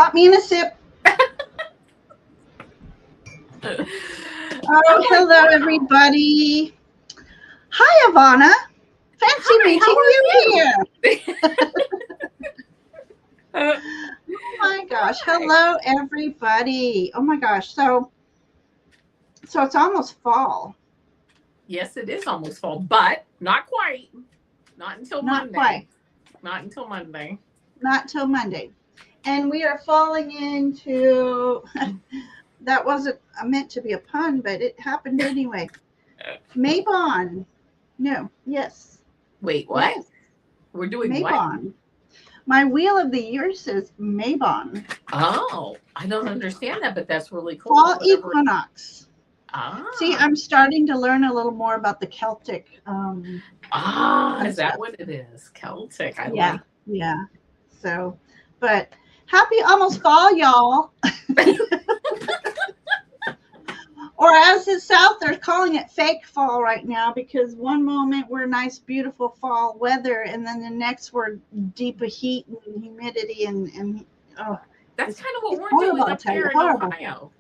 caught me in a sip. Oh, hello, everybody. Hi, Avana. Fancy meeting you here. Oh my gosh. Hello, everybody. Oh my gosh. So it's almost fall. Yes, it is almost fall, but not quite. Not until Monday. Quite. Not until Monday. Not till Monday. And we are falling into that wasn't meant to be a pun, but it happened anyway. Maybon. No. Yes. Wait, what? Yes. We're doing Maybon. What? My wheel of the year says Maybon. Oh, I don't understand that, but that's really cool. Fall equinox. See, I'm starting to learn a little more about the Celtic. Is that what it is? Celtic. I like. Yeah. So, but happy almost fall, y'all. Or as the South, they're calling it fake fall right now because one moment we're nice, beautiful fall weather, and then the next we're deep heat and humidity and that's kind of what we're doing up here in Ohio.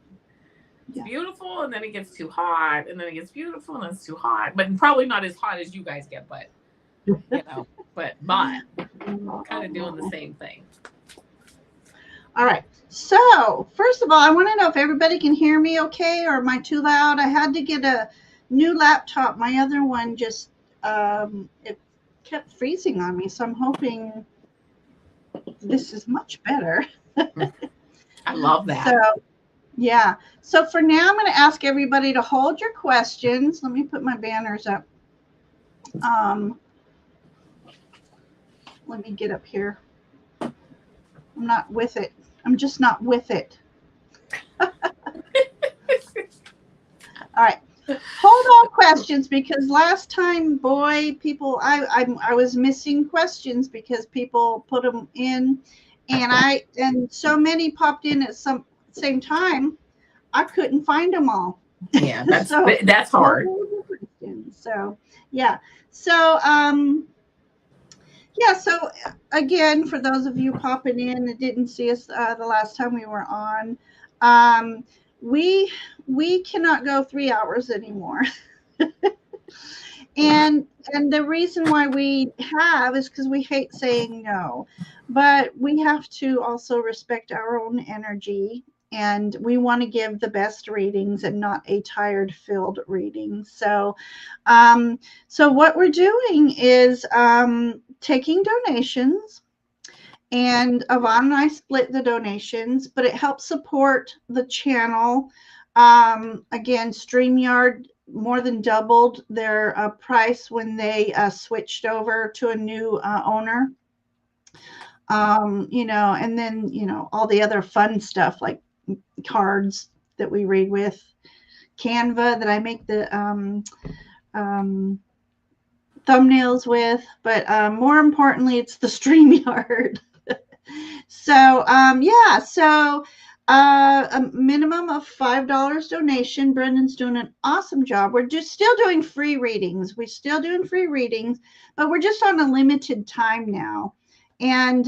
It's beautiful, and then it gets too hot, and then it gets beautiful, and then it's too hot, but probably not as hot as you guys get, but but kind of doing the same thing. All right. So first of all, I want to know if everybody can hear me okay, or am I too loud? I had to get a new laptop. My other one just it kept freezing on me, so I'm hoping this is much better. I love that. So yeah. So for now, I'm going to ask everybody to hold your questions. Let me put my banners up. Let me get up here. I'm not with it. I'm just not with it. All right. Hold all questions because last time, boy, people, I was missing questions because people put them in, and so many popped in at some same time, I couldn't find them all. Yeah, that's hard. So yeah. So yeah, so again, for those of you popping in that didn't see us the last time we were on, we cannot go 3 hours anymore. and the reason why we have is because we hate saying no, but we have to also respect our own energy, and we want to give the best readings and not a tired filled reading. So what we're doing is taking donations, and Avana and I split the donations, but it helps support the channel. Again, StreamYard more than doubled their price when they switched over to a new owner. And then, all the other fun stuff like cards that we read with, Canva that I make the thumbnails with, but more importantly, it's the StreamYard. So a minimum of $5 donation. Brendan's doing an awesome job. We're just still doing free readings. But we're just on a limited time now. And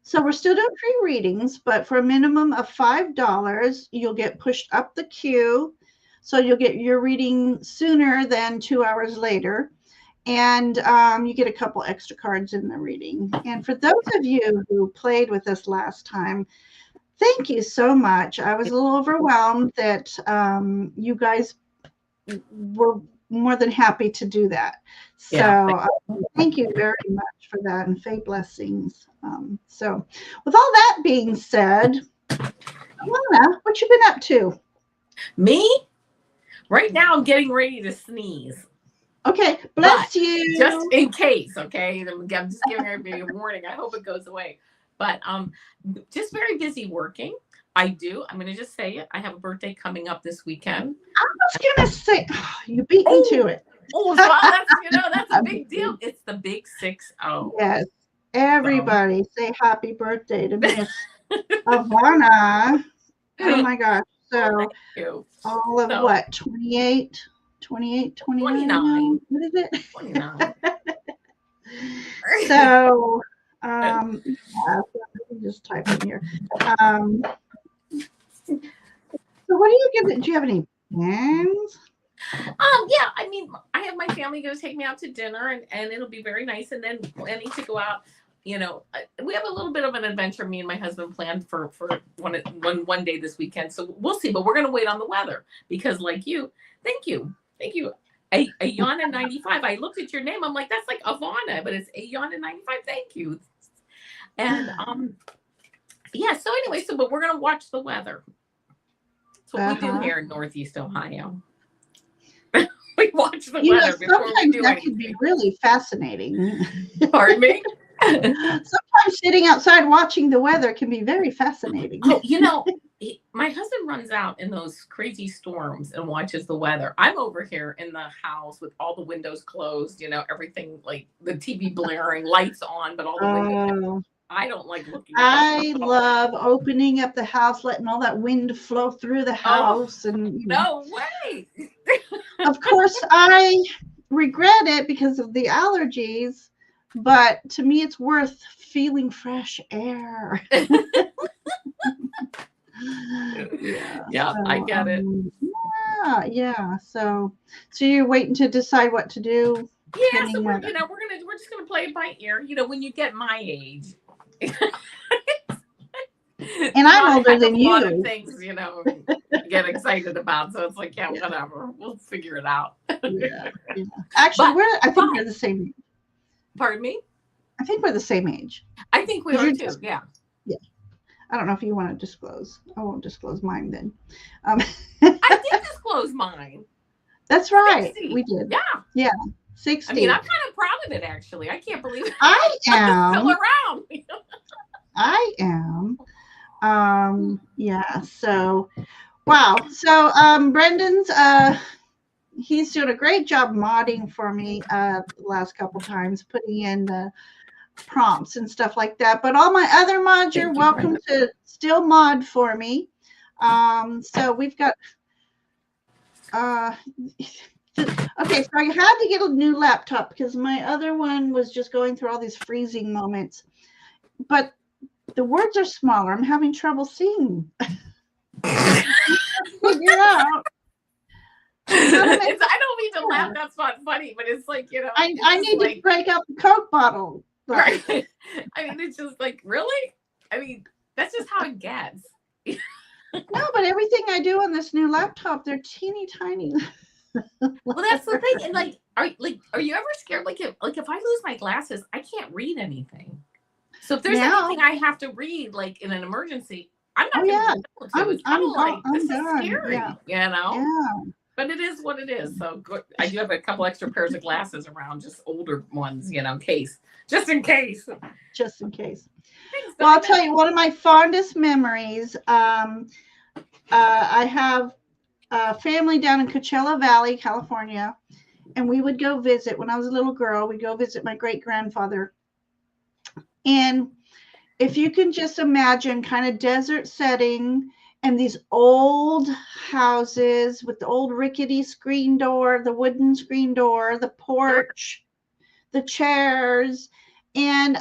so we're still doing free readings, but for a minimum of $5, you'll get pushed up the queue. So you'll get your reading sooner than 2 hours later. And you get a couple extra cards in the reading. And for those of you who played with us last time, thank you so much. I was a little overwhelmed that you guys were more than happy to do that. So thank you very much for that, and Faye blessings. So with all that being said, Avana, what you been up to? Me? Right now I'm getting ready to sneeze. Okay, bless you. Just in case, okay? I'm just giving everybody a warning. I hope it goes away. But just very busy working. I'm going to just say it. I have a birthday coming up this weekend. I was going to say, you beat me to it. Oh, so that's a big deal. It's the big 6-0. Yes. Everybody say happy birthday to Miss Avana. Oh my gosh. So all of what? 28, 29. What is it? 29. So Yeah, so let me just type in here. Um, so what are you gonna? Do you have any plans? Yeah, I mean, I have my family going to take me out to dinner, and it'll be very nice. And then planning to go out. We have a little bit of an adventure. Me and my husband planned for one day this weekend. So we'll see. But we're going to wait on the weather because, like you, thank you. Ayana 95. I looked at your name. I'm like, that's like Avana, but it's Ayana 95. Thank you. And yeah. So anyway, but we're going to watch the weather. That's what we do here in Northeast Ohio. We watch the weather before we do that can be really fascinating. Pardon me? Sometimes sitting outside watching the weather can be very fascinating. Oh, my husband runs out in those crazy storms and watches the weather. I'm over here in the house with all the windows closed, everything like the TV blaring, lights on, but all the windows. I don't like looking at I love opening up the house, letting all that wind flow through the house. No way. Of course, I regret it because of the allergies, but to me, it's worth feeling fresh air. Yeah, so, I get it. Yeah. So you're waiting to decide what to do. Yeah, so we're just gonna play it by ear. When you get my age. And I'm older than you. A lot of things, get excited about. So it's like, yeah, whatever. We'll figure it out. Yeah. Actually, I think we're the same age. Pardon me? I think we're the same age. I think we are too. Yeah. I don't know if you want to disclose. I won't disclose mine then. I did disclose mine. That's right. 60. We did. Yeah. 60. I mean, I'm kind of proud of it, actually. I can't believe I am. Still around. I am. Yeah. So, wow. So, Brendan's, he's doing a great job modding for me the last couple times, putting in the prompts and stuff like that. But all my other mods, you're welcome to still mod for me. So we've got okay, so I had to get a new laptop because my other one was just going through all these freezing moments. But the words are smaller. I'm having trouble seeing. Figure out. I don't mean to laugh. That's not funny, but it's like, I need to break up the Coke bottle. Right. I mean, it's just like, really? I mean, that's just how it gets. No, but everything I do on this new laptop, they're teeny tiny. Well, that's the thing. And are you ever scared? Like if I lose my glasses, I can't read anything. So if there's anything I have to read, like in an emergency, I'm not going to be able to. It's kind of like, this is scary, Yeah. But it is what it is. So I do have a couple extra pairs of glasses around, just older ones, in case. Just in case. Just in case. Well, I'll tell you, one of my fondest memories, I have a family down in Coachella Valley, California, and we would go visit. When I was a little girl, we'd go visit my great-grandfather. And if you can just imagine kind of desert setting and these old houses with the old rickety screen door, the wooden screen door, the porch, the chairs, and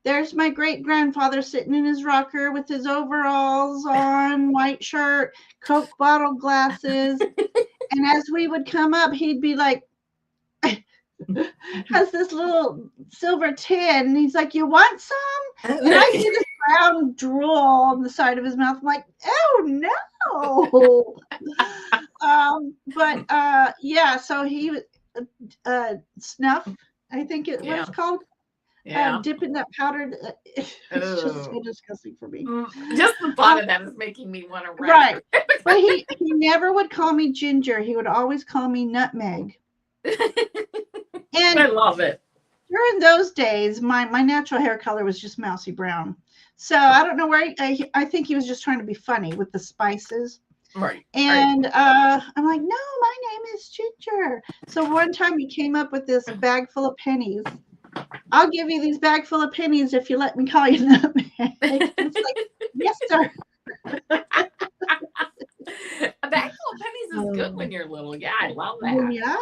there's my great-grandfather sitting in his rocker with his overalls on, white shirt, Coke bottle glasses. And as we would come up, he'd be like, has this little silver tin, and he's like, you want some? And I see this brown drool on the side of his mouth. I'm like, oh no. But yeah, so he snuff, I think what it's called. Yeah. Dipping that powdered, it's just so disgusting for me. Just the thought of that is making me want to run. Right. But he never would call me Ginger. He would always call me Nutmeg. And I love it. During those days, my natural hair color was just mousy brown. So I don't know where I think he was just trying to be funny with the spices. Right. And I'm like, no, my name is Ginger. So one time he came up with this bag full of pennies. I'll give you these bag full of pennies if you let me call you Nutmeg. It's like, yes, sir. A bag full of pennies is good when you're little. Yeah, I love that. Yeah,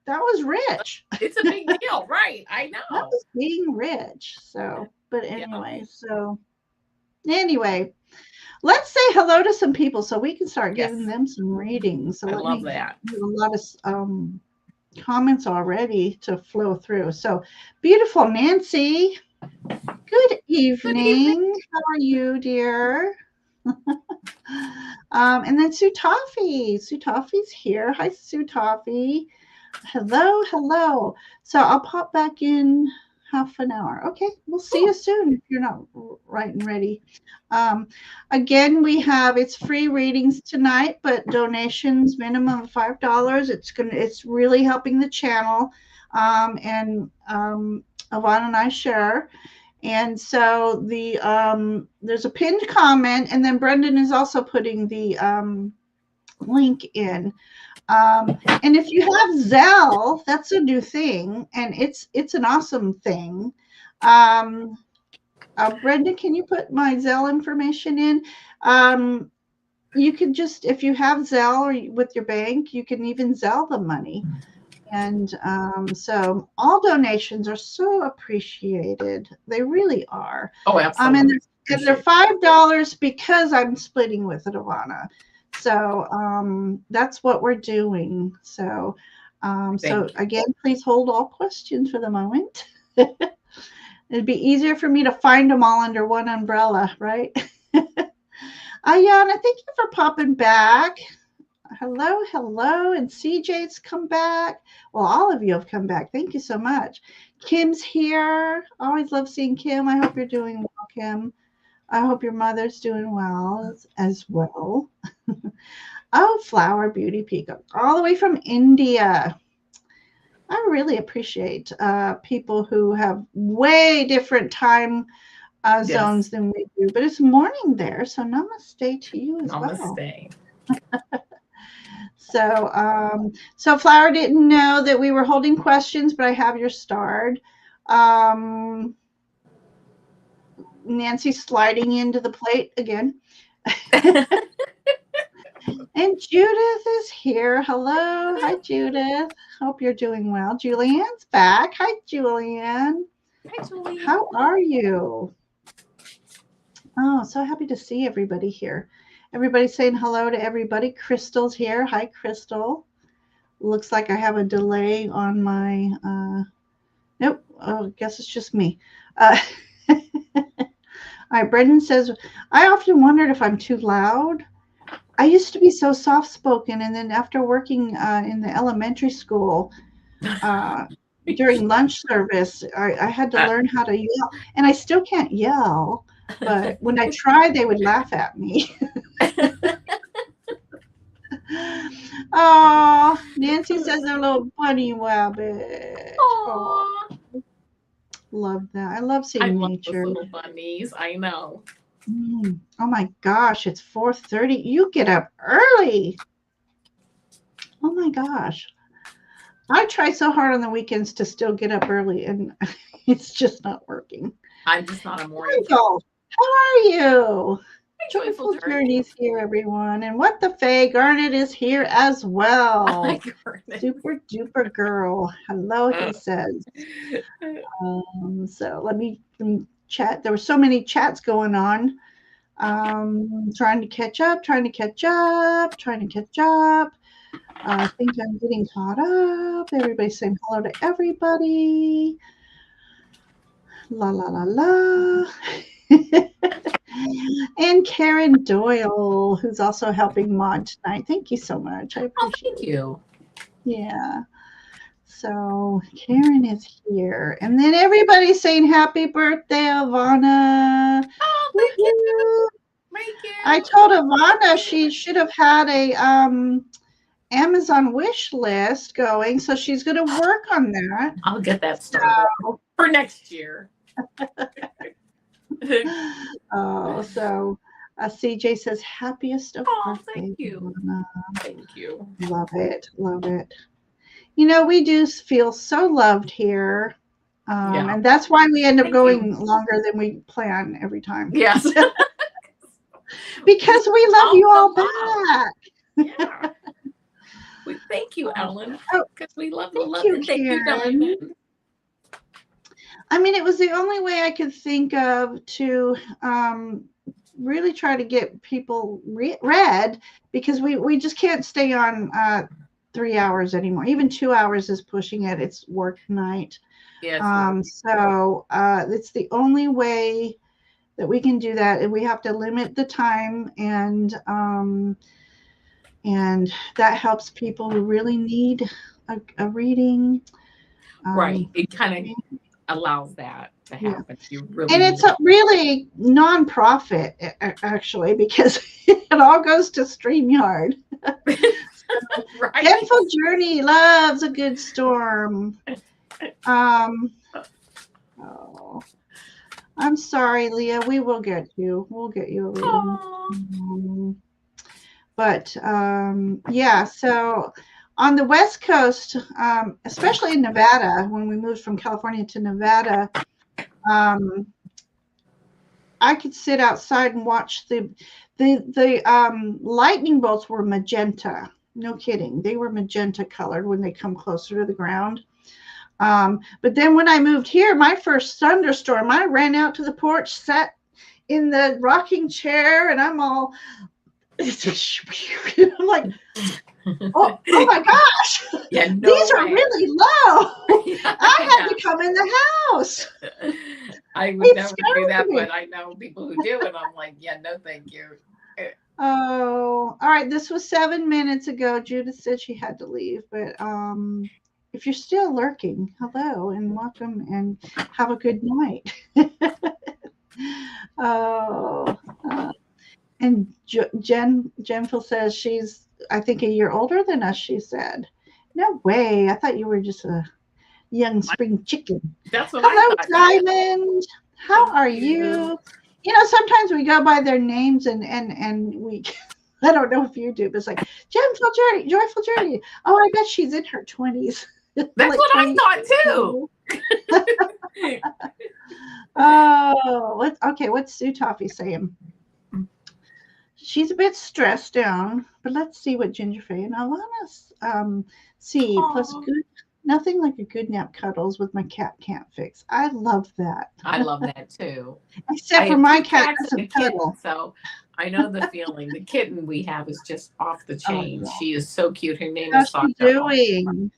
that was rich. It's a big deal, right? I know. That was being rich. So But anyway, let's say hello to some people so we can start giving them some readings. So I let love me that. do a lot of comments already to flow through. So beautiful Nancy. Good evening. How are you, dear? And then Sue Toffee. Sue Toffee's here. Hi, Sue Toffee. Hello, hello. So I'll pop back in half an hour. Okay, we'll see you soon if you're not right and ready. Um, again, it's free readings tonight, but donations minimum of $5. It's really helping the channel, and Avana and I share. And so there's a pinned comment, and then Brendan is also putting the link in. And if you have Zelle, that's a new thing, and it's an awesome thing. Brenda, can you put my Zelle information in? You can just, if you have Zelle or with your bank, you can even Zelle the money. And so all donations are so appreciated. They really are. Oh, absolutely. And they're $5 because I'm splitting with Avana. So that's what we're doing. So again, please hold all questions for the moment. It'd be easier for me to find them all under one umbrella, right? Ayana, thank you for popping back. Hello, hello. And CJ's come back. Well, all of you have come back. Thank you so much. Kim's here. Always love seeing Kim. I hope you're doing well, Kim. I hope your mother's doing well as well. Oh, Flower Beauty Peacock, all the way from India. I really appreciate people who have way different time zones than we do, but it's morning there, so namaste to you as well. Namaste. So Flower didn't know that we were holding questions, but I have your starred. Nancy's sliding into the plate again. And Judith is here. Hello. Hi, Judith. Hope you're doing well. Julianne's back. Hi, Julianne. Hi, Julianne. How are you? Oh, so happy to see everybody here. Everybody's saying hello to everybody. Crystal's here. Hi, Crystal. Looks like I have a delay on my, nope. Oh, I guess it's just me. All right, Brendan says, I often wondered if I'm too loud. I used to be so soft-spoken, and then after working in the elementary school during lunch service, I had to learn how to yell, and I still can't yell, but when I tried, they would laugh at me. Oh, Nancy says they're a little bunny rabbit. Oh, love that. I love seeing nature. Those little bunnies. I know. Oh my gosh, it's 4:30. You get up early. Oh my gosh. I try so hard on the weekends to still get up early, and it's just not working. I'm just not a morning. How are you? Joyful Journeys here, everyone. And What the Faye, Garnet is here as well. Hi, Super duper girl. Hello, he says. So let me chat. There were so many chats going on. Trying to catch up. I think I'm getting caught up. Everybody's saying hello to everybody. La la la la. And Karen Doyle, who's also helping mod tonight. Thank you so much. I appreciate it. Thank you. Yeah. So Karen is here. And then everybody's saying happy birthday, Avana. Oh, thank you. Thank you. I told Avana she should have had a Amazon wish list going, so she's going to work on that. I'll get that started for next year. So CJ says happiest of birthday. Thank you. Thank you. Love it. You know, we do feel so loved here. And that's why we end up going longer than we plan every time. Yes. Because we love you all back. Yeah. Thank you, Ellen. Because we love you. Thank you, Karen. I mean, it was the only way I could think of to really try to get people read, because we just can't stay on 3 hours anymore. Even 2 hours is pushing it. It's work night. Yeah. So it's the only way that we can do that. And we have to limit the time, and that helps people who really need a reading. Right. It kind of allows that to Yeah. happen. You really And need it's a really nonprofit, actually, because it all goes to StreamYard. right. Gentle Journey loves a good storm. Um, oh, I'm sorry, Leah. We will get you. We'll get you a reading. But yeah, so on the West Coast, especially in Nevada, when we moved from California to Nevada, um, I could sit outside and watch the lightning bolts were magenta. No kidding. They were magenta colored when they come closer to the ground. But then when I moved here, my first thunderstorm, I ran out to the porch, sat in the rocking chair, and I'm all, I'm like, oh my gosh, Yeah, no these way. are really low. Yeah, I had to come in the house. I would never do that, but I know people who do, and I'm like, yeah, no, thank you. Oh, all right. This was 7 minutes ago. Judith said she had to leave, but if you're still lurking, hello and welcome, and have a good night. Oh, and Jenfil says she's, I think, a year older than us. She said, "No way! I thought you were just a young spring chicken." That's what Hello, I thought. Diamond. How are you? You know, sometimes we go by their names and we. I don't know if you do, but it's like Joyful Journey. Oh, I bet she's in her 20s. That's like what I thought too. Oh, what's Sue Toffee saying? She's a bit stressed down, but let's see what Ginger Faye and Alana see. Aww. Plus, nothing like a good nap cuddles with my cat can't fix. I love that. I love that too. Except for my cat doesn't cuddle. So I know the feeling. The kitten we have is just off the chain. Oh, she is so cute. Her name is Sasha. How's she doing?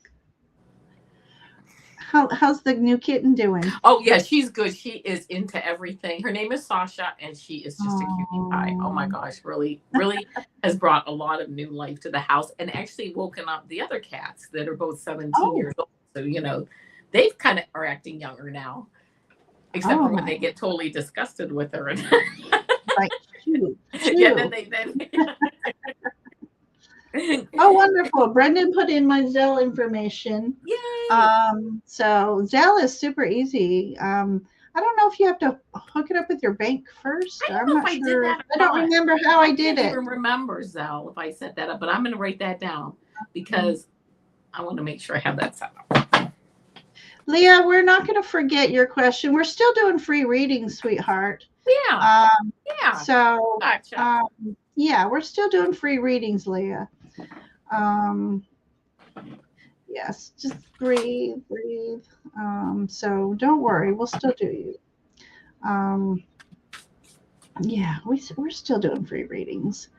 How's the new kitten doing? Oh yeah, she's good. She is into everything. Her name is Sasha, and she is just a cutie pie. Oh my gosh, really has brought a lot of new life to the house, and actually woken up the other cats that are both 17 years old. So they've kind of are acting younger now, except for when they get totally disgusted with her. Like, shoot. Yeah, then. Oh, wonderful. Brendan put in my Zelle information. Yay. So Zelle is super easy. I don't know if you have to hook it up with your bank first. I'm not sure. I don't remember how I did it. I don't even remember, Zelle, if I set that up, but I'm going to write that down because I want to make sure I have that set up. Leah, we're not going to forget your question. We're still doing free readings, sweetheart. Yeah. So, gotcha. Yeah, we're still doing free readings, Leah. Yes, just breathe. So don't worry, we'll still do you. Yeah, we're still doing free readings.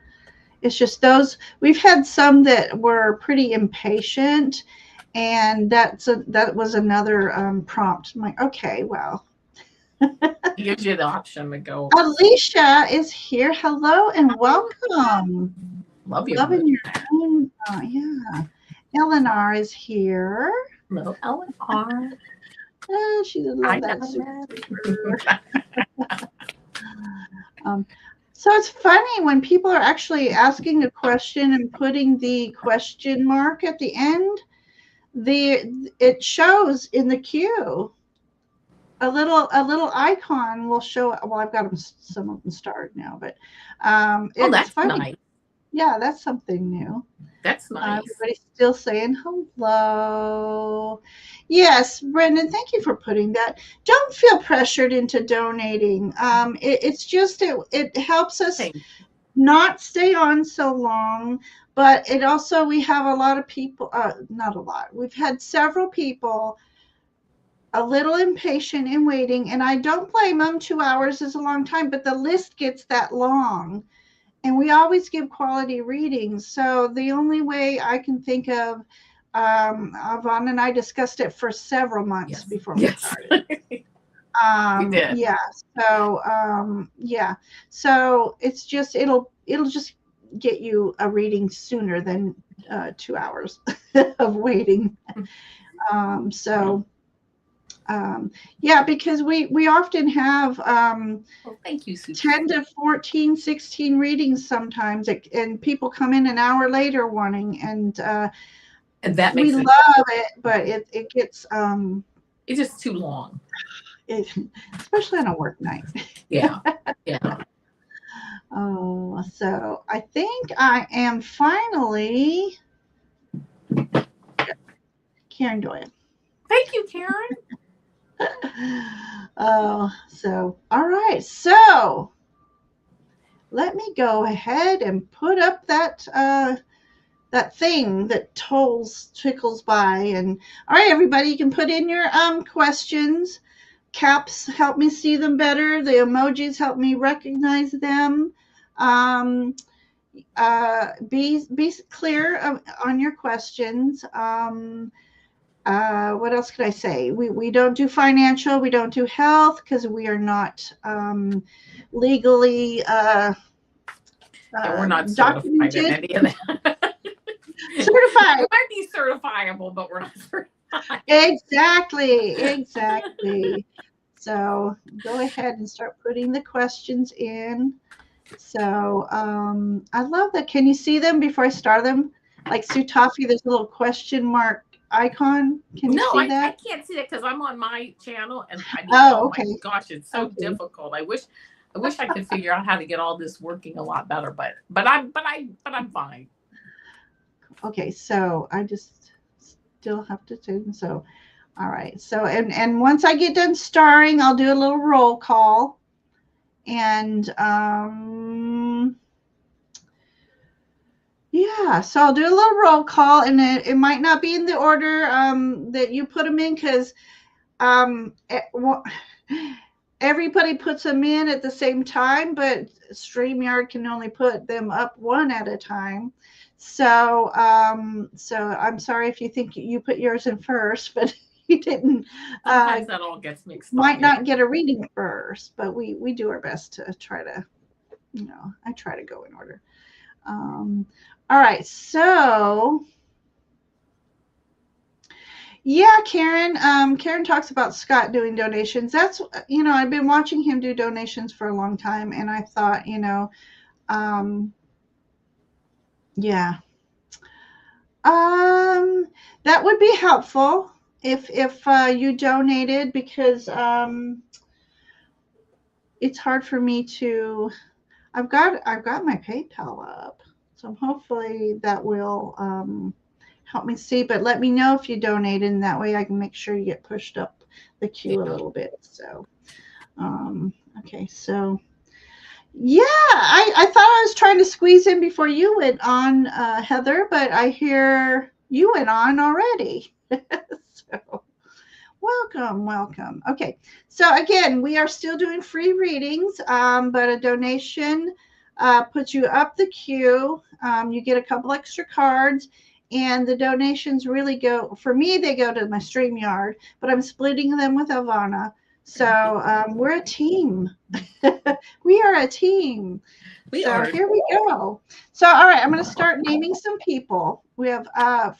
It's just those, we've had some that were pretty impatient, and that was another prompt. I'm like, okay, well. It gives you the option to go. Alicia is here. Hello and welcome. Love you. Loving your own. Yeah. Eleanor is here. Hello, Eleanor. Oh, she doesn't love that. So it's funny when people are actually asking a question and putting the question mark at the end. It shows in the queue. A little icon will show. Well, I've got some of them starred now, but that's funny. Nice. Yeah, that's something new. That's nice. Everybody's still saying hello. Yes, Brendan, thank you for putting that. Don't feel pressured into donating. It's just it helps us not stay on so long, but it also, we have a lot of people. Not a lot. We've had several people a little impatient in waiting, and I don't blame them. 2 hours is a long time, but the list gets that long, and we always give quality readings. So the only way I can think of, Avana and I discussed it for several months before we started. We did. Yeah. Yeah. So it's just it'll just get you a reading sooner than 2 hours of waiting. So yeah, because we often have thank you, Sue. 10 to 14, 16 readings sometimes, and people come in an hour later wanting, and that we makes love it, but it gets it's just too long. Especially on a work night. Yeah. Oh, so I think I am finally Karen Doyle. Thank you, Karen. Oh, so all right. So let me go ahead and put up that that thing that tickles by. And all right, everybody, you can put in your questions. Caps help me see them better. The emojis help me recognize them. Be clear on your questions. What else could I say? We don't do financial. We don't do health because we are not legally we're not documented. Certified in any of that. Certified. We might be certifiable, but we're not certified. Exactly. So go ahead and start putting the questions in. So I love that. Can you see them before I start them? Like Sue Toffee, there's a little question mark icon. Can you see that? I can't see that because I'm on my channel, and okay. My gosh, it's so difficult. I wish I could figure out how to get all this working a lot better, but I'm fine. Okay, so I just still have to do so. All right. So and once I get done starring, I'll do a little roll call. And yeah, so I'll do a little roll call, and it might not be in the order that you put them in, because everybody puts them in at the same time, but StreamYard can only put them up one at a time. So so I'm sorry if you think you put yours in first, but you didn't. Sometimes that all gets mixed up. Might not get a reading first, but we do our best to try to, I try to go in order. All right, so yeah, Karen. Karen talks about Scott doing donations. That's, I've been watching him do donations for a long time, and I thought, yeah, that would be helpful if you donated, because it's hard for me to. I've got my PayPal up, so hopefully that will help me see. But let me know if you donate, and that way I can make sure you get pushed up the queue a little bit. So, okay, so yeah, I thought I was trying to squeeze in before you went on, Heather, but I hear you went on already. So. Welcome. Okay, so again, we are still doing free readings, but a donation puts you up the queue. You get a couple extra cards, and the donations really go, for me, they go to my StreamYard, but I'm splitting them with Avana. So we're a team. We are a team. Here we go. So, all right, I'm going to start naming some people. We have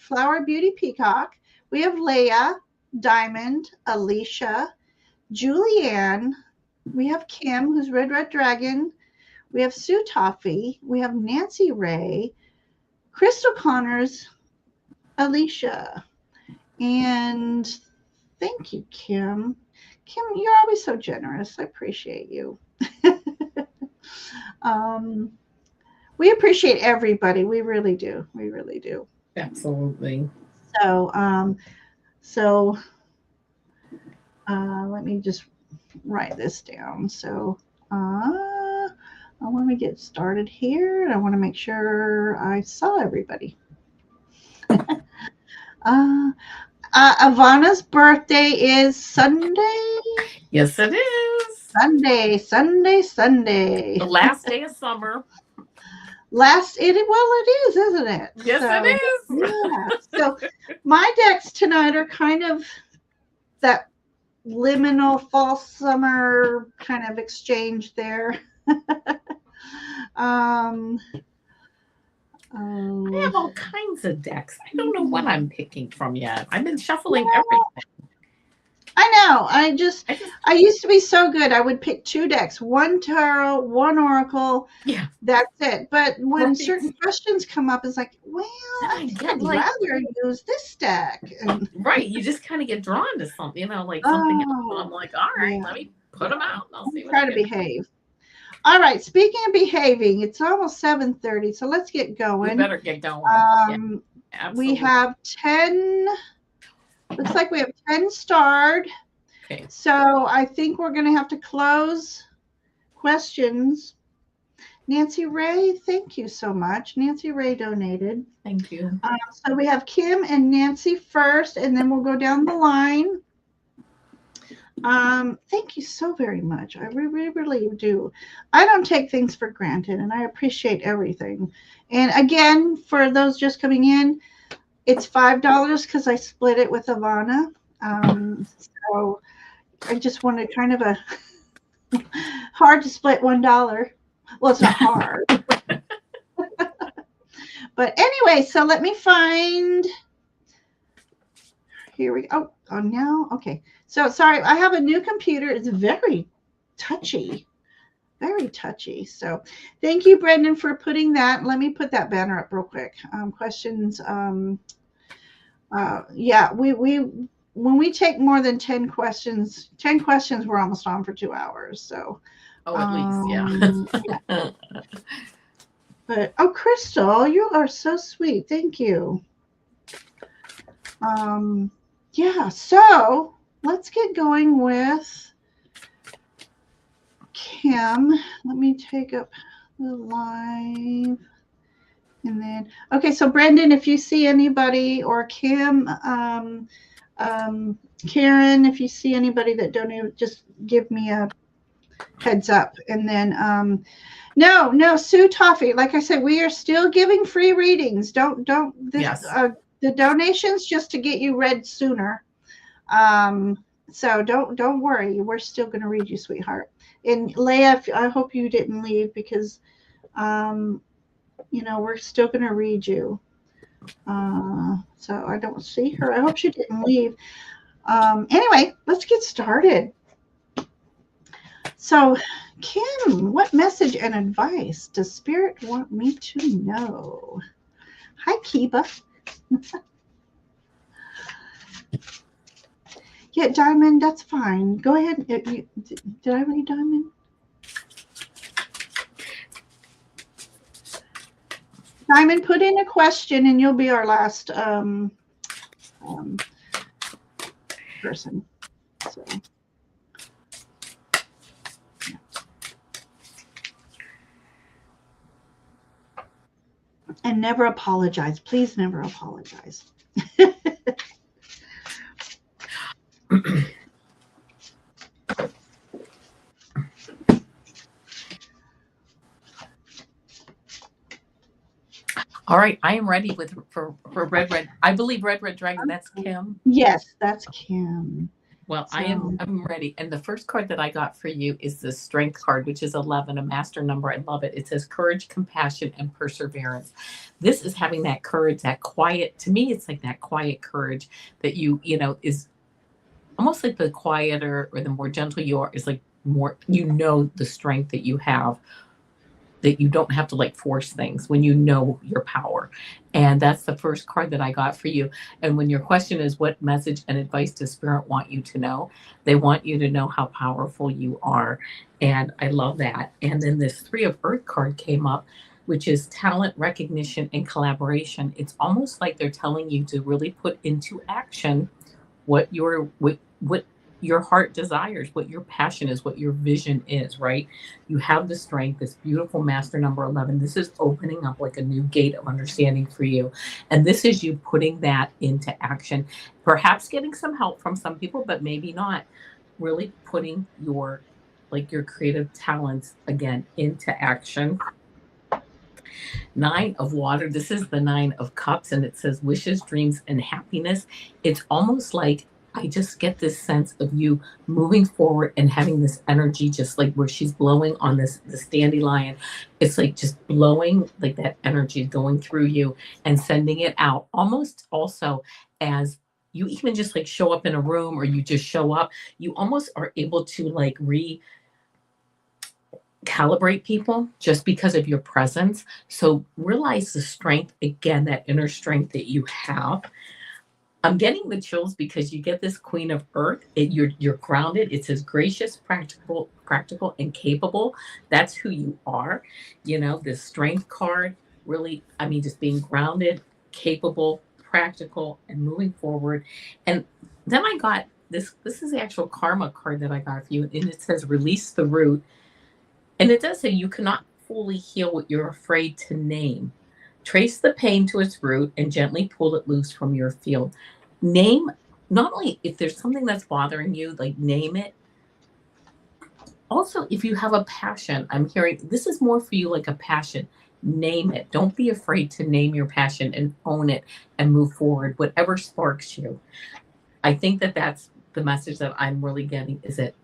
Flower Beauty Peacock. We have Leah, Diamond, Alicia, Julianne. We have Kim, who's Red Dragon. We have Sue Toffee. We have Nancy Ray, Crystal Connors, Alicia. And thank you, Kim. Kim, you're always so generous. I appreciate you. We appreciate everybody. We really do. Absolutely. So let me just write this down. So I want to get started here, and I want to make sure I saw everybody. Avana's birthday is Sunday. Yes, it is. Sunday. The last day of summer. It is, isn't it? Yes, so, it is. Yeah. So my decks tonight are kind of that liminal fall summer kind of exchange there. I have all kinds of decks. I don't know what I'm picking from yet. I've been shuffling everything. I know. I used to be so good. I would pick 2 decks, 1 tarot, 1 oracle. Yeah. That's it. But when certain questions come up, it's like, well, I think I'd rather use this deck. And, right. You just kind of get drawn to something, like something else. And I'm like, all right, let me put them out. And I'll see what try to behave. All right. Speaking of behaving, it's almost 7:30, so let's get going. We better get going. We have 10. Looks like we have 10 starred. Okay. So I think we're going to have to close questions. Nancy Ray, thank you so much. Nancy Ray donated. Thank you. So we have Kim and Nancy first, and then we'll go down the line. Thank you so very much. I really do. I don't take things for granted, and I appreciate everything. And again, for those just coming in, it's $5 because I split it with Avana. So I just wanted kind of a hard to split $1. Well, it's not hard. But anyway, so let me find. Here we go. Oh, now. Okay. So sorry, I have a new computer. It's very touchy. Very touchy. So thank you, Brendan, for putting that. Let me put that banner up real quick. Questions. Yeah, we when we take more than 10 questions, we're almost on for 2 hours. So at least, yeah. But Crystal, you are so sweet. Thank you. Yeah, so let's get going with Kim. Let me take up the live. And then, okay, so Brendan, if you see anybody, or Kim, Karen, if you see anybody that donated, just give me a heads up. And then, no, Sue Toffee, like I said, we are still giving free readings. Don't yes. The donations just to get you read sooner. So don't worry, we're still going to read you, sweetheart. And Leah, I hope you didn't leave, because we're still going to read you. So I don't see her. I hope she didn't leave. Anyway, let's get started. So, Kim, what message and advice does Spirit want me to know? Hi, Kiba. Yeah, Diamond, that's fine. Go ahead. Did I read Diamond? Diamond, put in a question, and you'll be our last person. So. And never apologize. Please never apologize. All right, I am ready for Red. I believe Red Dragon. That's Kim. Yes, that's Kim. Well, so. I'm ready. And the first card that I got for you is the Strength card, which is 11, a master number. I love it. It says courage, compassion, and perseverance. This is having that courage, that quiet. To me, it's like that quiet courage that is almost like the quieter or the more gentle you are, is like more, the strength that you have, that you don't have to force things when you know your power. And that's the first card that I got for you. And when your question is, what message and advice does Spirit want you to know? They want you to know how powerful you are. And I love that. And then this 3 of Earth card came up, which is talent, recognition, and collaboration. It's almost like they're telling you to really put into action what your heart desires, what your passion is, what your vision is, right? You have the strength, this beautiful master number 11. This is opening up like a new gate of understanding for you. And this is you putting that into action, perhaps getting some help from some people, but maybe not. Really putting your like your creative talents again into action. Nine of water. This is the nine of cups, and it says wishes, dreams, and happiness. It's almost like I just get this sense of you moving forward and having this energy, just like where she's blowing on this dandelion. It's like just blowing like that energy going through you and sending it out. Almost also as you even just like show up in a room or you just show up, you almost are able to like calibrate people just because of your presence. So realize the strength, again, that inner strength that you have. I'm getting the chills because you get this Queen of Earth. You're grounded. It says gracious, practical, and capable. That's who you are. You know, this strength card really, I mean, just being grounded, capable, practical, and moving forward. And then I got this. This is the actual karma card that I got for you, and it says release the root. And it does say you cannot fully heal what you're afraid to name. Trace the pain to its root and gently pull it loose from your field. Name, not only if there's something that's bothering you, like name it. Also, if you have a passion, I'm hearing this is more for you like a passion. Name it. Don't be afraid to name your passion and own it and move forward, whatever sparks you. I think that that's the message that I'm really getting is that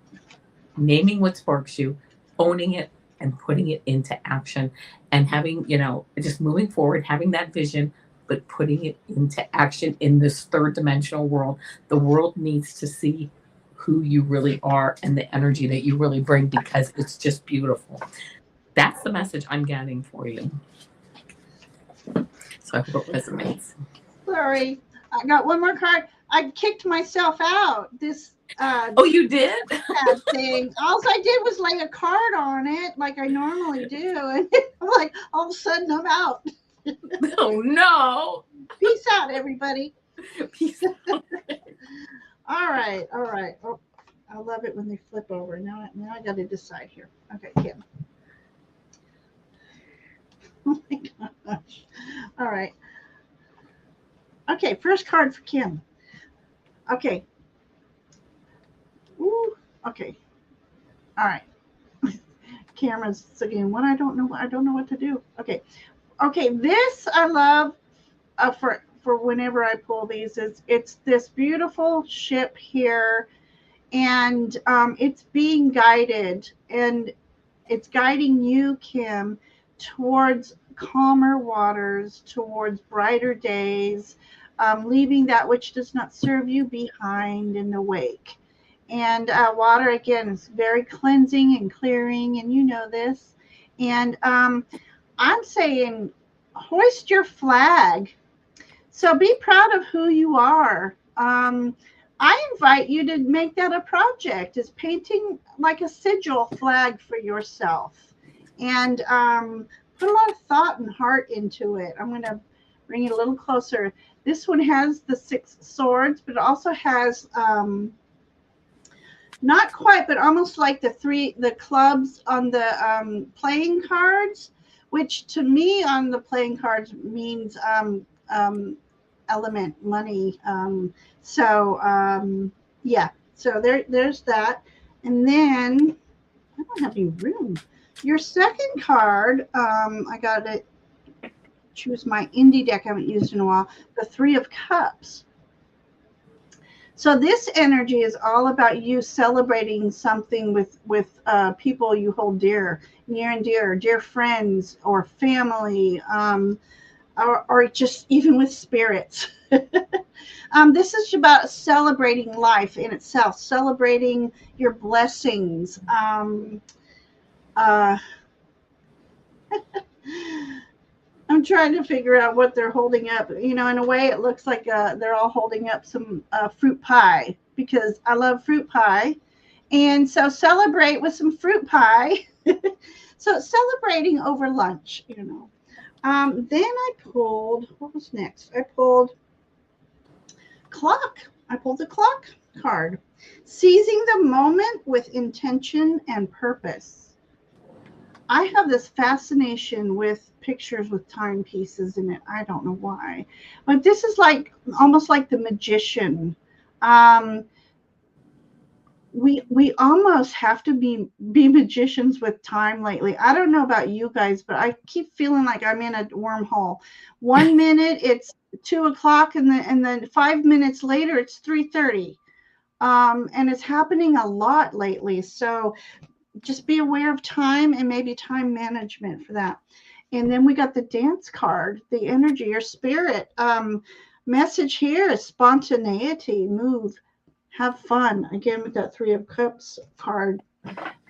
naming what sparks you, owning it, and putting it into action and having, you know, just moving forward, having that vision, but putting it into action in this third dimensional world. The world needs to see who you really are and the energy that you really bring because it's just beautiful. That's the message I'm getting for you. So I hope it resonates. Sorry, I got one more card. I kicked myself out. This Oh, you did? thing. All I did was lay a card on it like I normally do, and I'm like, all of a sudden I'm out. Oh no! Peace out, everybody. Peace out. All right, all right. Oh, I love it when they flip over. Now I got to decide here. Okay, Kim. Oh my gosh. All right. Okay, first card for Kim. Okay. Ooh. Okay. All right. Camera's again. What I don't know. I don't know what to do. Okay. Okay. This I love. For whenever I pull these, it's this beautiful ship here, and it's being guided, and it's guiding you, Kim, towards calmer waters, towards brighter days, leaving that which does not serve you behind in the wake. And water, again, is very cleansing and clearing, and you know this. And I'm saying, hoist your flag. So be proud of who you are. I invite you to make that a project, is painting like a sigil flag for yourself. And put a lot of thought and heart into it. I'm going to bring it a little closer. This one has the 6 swords, but it also has not quite, but almost like the clubs on the playing cards, which to me on the playing cards means element money. Yeah, so there's that. And then I don't have any room. Your second card, I got to choose my indie deck I haven't used in a while. The 3 of Cups. So this energy is all about you celebrating something with people you hold dear and dear friends or family, or just even with spirits. This is about celebrating life in itself, celebrating your blessings. I'm trying to figure out what they're holding up. You know, in a way, it looks like they're all holding up some fruit pie because I love fruit pie. And so celebrate with some fruit pie. So celebrating over lunch, you know. Then I pulled, what was next? I pulled clock. I pulled the clock card. Seizing the moment with intention and purpose. I have this fascination with pictures with timepieces in it. I don't know why, but this is like almost like the magician. Um, we almost have to be magicians with time lately. I don't know about you guys, but I keep feeling like I'm in a wormhole. 1 minute it's 2 o'clock, and then 5 minutes later it's 3:30. And it's happening a lot lately. So just be aware of time and maybe time management for that. And then we got the dance card, the energy, your spirit. Message here is spontaneity, move, have fun. Again, with that Three of Cups card.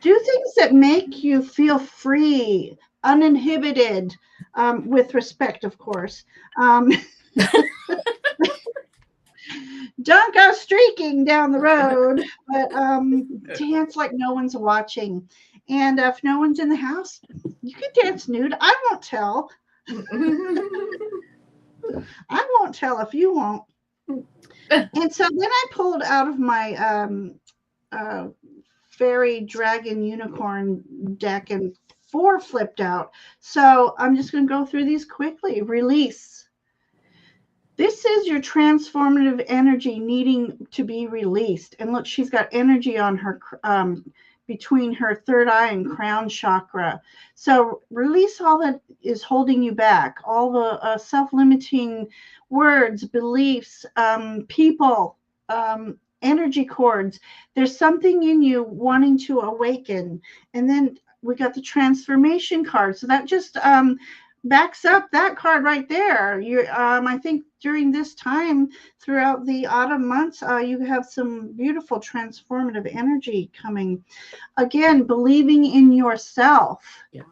Do things that make you feel free, uninhibited, with respect, of course. Don't go streaking down the road, but dance like no one's watching. And if no one's in the house, you can dance nude. I won't tell. I won't tell if you won't. And so then I pulled out of my fairy dragon unicorn deck, and 4 flipped out. So I'm just going to go through these quickly. Release. This is your transformative energy needing to be released. And look, she's got energy on her between her third eye and crown chakra. So release all that is holding you back, all the self-limiting words, beliefs, people, energy cords. There's something in you wanting to awaken. And then we got the transformation card. So that just backs up that card right there. I think during this time throughout the autumn months, you have some beautiful transformative energy coming. Again, believing in yourself. Yeah.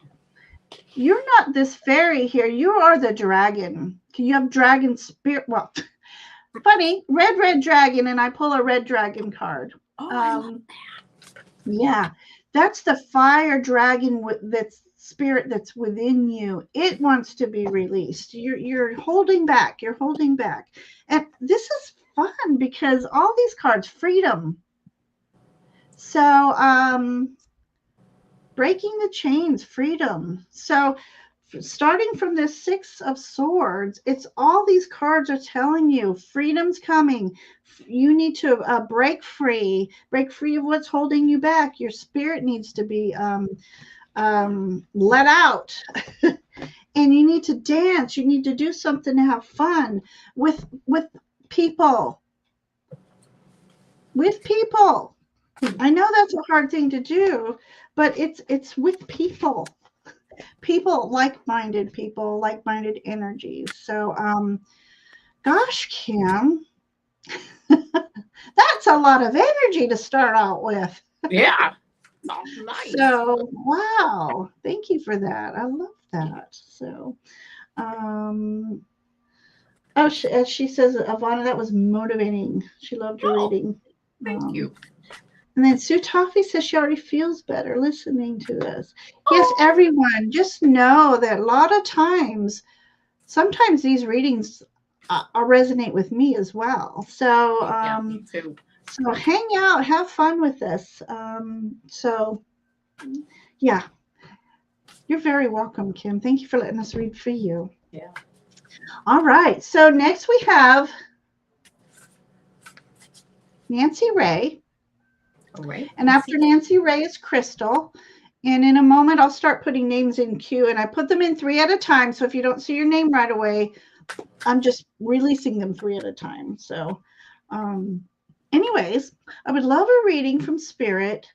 You're not this fairy here. You are the dragon. You have dragon spirit. Well, funny, red dragon, and I pull a red dragon card. Oh, I love that. Yeah, that's the fire dragon that's spirit that's within you. It wants to be released. You're holding back. You're holding back. And this is fun because all these cards, freedom. So breaking the chains, freedom. So starting from this 6 of Swords, it's all these cards are telling you freedom's coming. You need to break free of what's holding you back. Your spirit needs to be let out. And you need to dance. You need to do something to have fun with people. With people. I know that's a hard thing to do, but it's with people. People, like-minded people, like-minded energies. So gosh, Kim, that's a lot of energy to start out with. Yeah. Oh, nice. So wow, thank you for that. I love that. So as she says, Avana, that was motivating. She loved your reading. Thank you. And then Sue Toffee says she already feels better listening to this. Yes, everyone, just know that a lot of times, sometimes these readings resonate with me as well. So yeah, me too. So hang out, have fun with this. So yeah, you're very welcome, Kim. Thank you for letting us read for you. Yeah. All right. So next we have Nancy Ray. All right. And after Nancy Ray is Crystal. And in a moment, I'll start putting names in queue. And I put them in 3 at a time. So if you don't see your name right away, I'm just releasing them 3 at a time. So anyways, I would love a reading from Spirit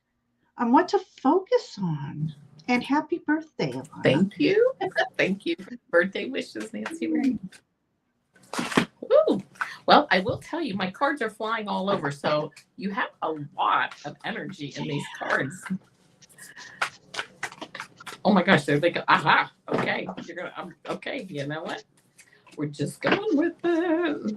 on what to focus on. And happy birthday, Avana. Thank you. Thank you for birthday wishes, Nancy Ray. Ooh. Well, I will tell you, my cards are flying all over. So you have a lot of energy in these cards. Oh my gosh, they're like, aha, okay. Okay, you know what? We're just going with it.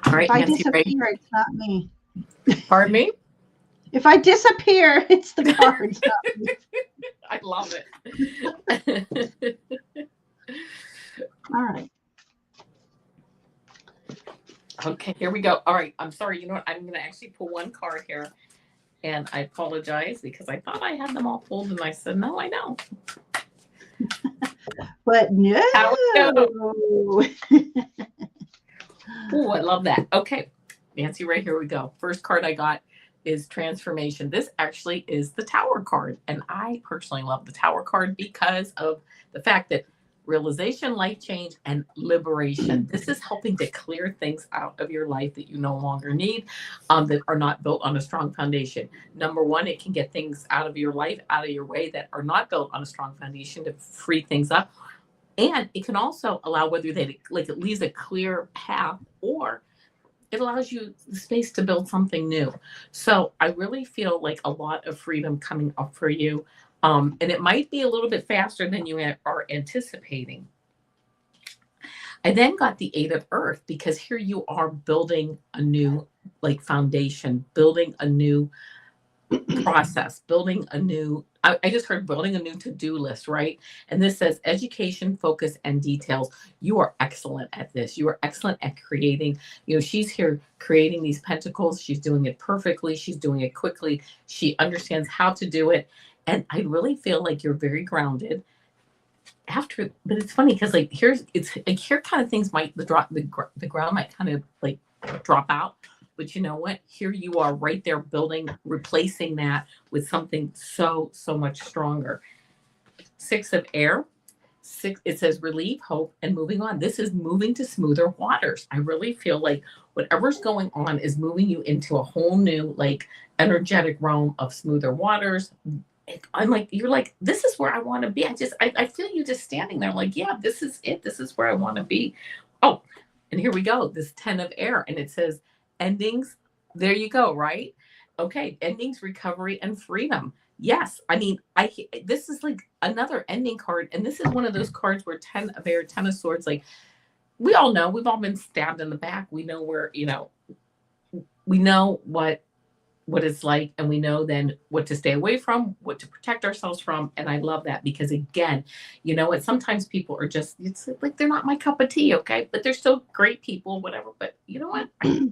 All right, if I Nancy disappear, Ray. it's not me. Pardon me? If I disappear, it's the cards, not me. I love it. All right. Okay, here we go. All right, I'm sorry. You know what? I'm going to actually pull one card here. And I apologize because I thought I had them all pulled, and I said, no, I don't. But no. Oh, I love that. Okay, Nancy, right here we go. First card I got is transformation. This actually is the Tower card. And I personally love the Tower card because of the fact that realization, life change, and liberation. This is helping to clear things out of your life that you no longer need, that are not built on a strong foundation. Number one, it can get things out of your life, out of your way that are not built on a strong foundation to free things up. And it can also allow, whether they like, it leaves a clear path, or it allows you the space to build something new. So I really feel like a lot of freedom coming up for you. And it might be a little bit faster than you are anticipating. I then got the Eight of Earth, because here you are building a new like foundation, building a new process, building a new, I just heard building a new to-do list, right? And this says education, focus, and details. You are excellent at this. You are excellent at creating. She's here creating these pentacles. She's doing it perfectly. She's doing it quickly. She understands how to do it. And I really feel like you're very grounded. But it's funny because like here kind of things might the ground might kind of like drop out. But you know what? Here you are right there building, replacing that with something so much stronger. Six of air. It says relief, hope, and moving on. This is moving to smoother waters. I really feel like whatever's going on is moving you into a whole new like energetic realm of smoother waters. I'm like, you're like, this is where I want to be. I feel you just standing there like, yeah, this is it. This is where I want to be. Oh, and here we go. This 10 of air. And it says endings. There you go. Right. Okay. Endings, recovery, and freedom. Yes. I mean, this is like another ending card. And this is one of those cards where 10 of air, 10 of swords, like we all know, we've all been stabbed in the back. We know where, we know what it's like, and we know then what to stay away from, what to protect ourselves from. And I love that because, again, sometimes people are just, it's like they're not my cup of tea, okay, but they're still great people, whatever. But you know what, I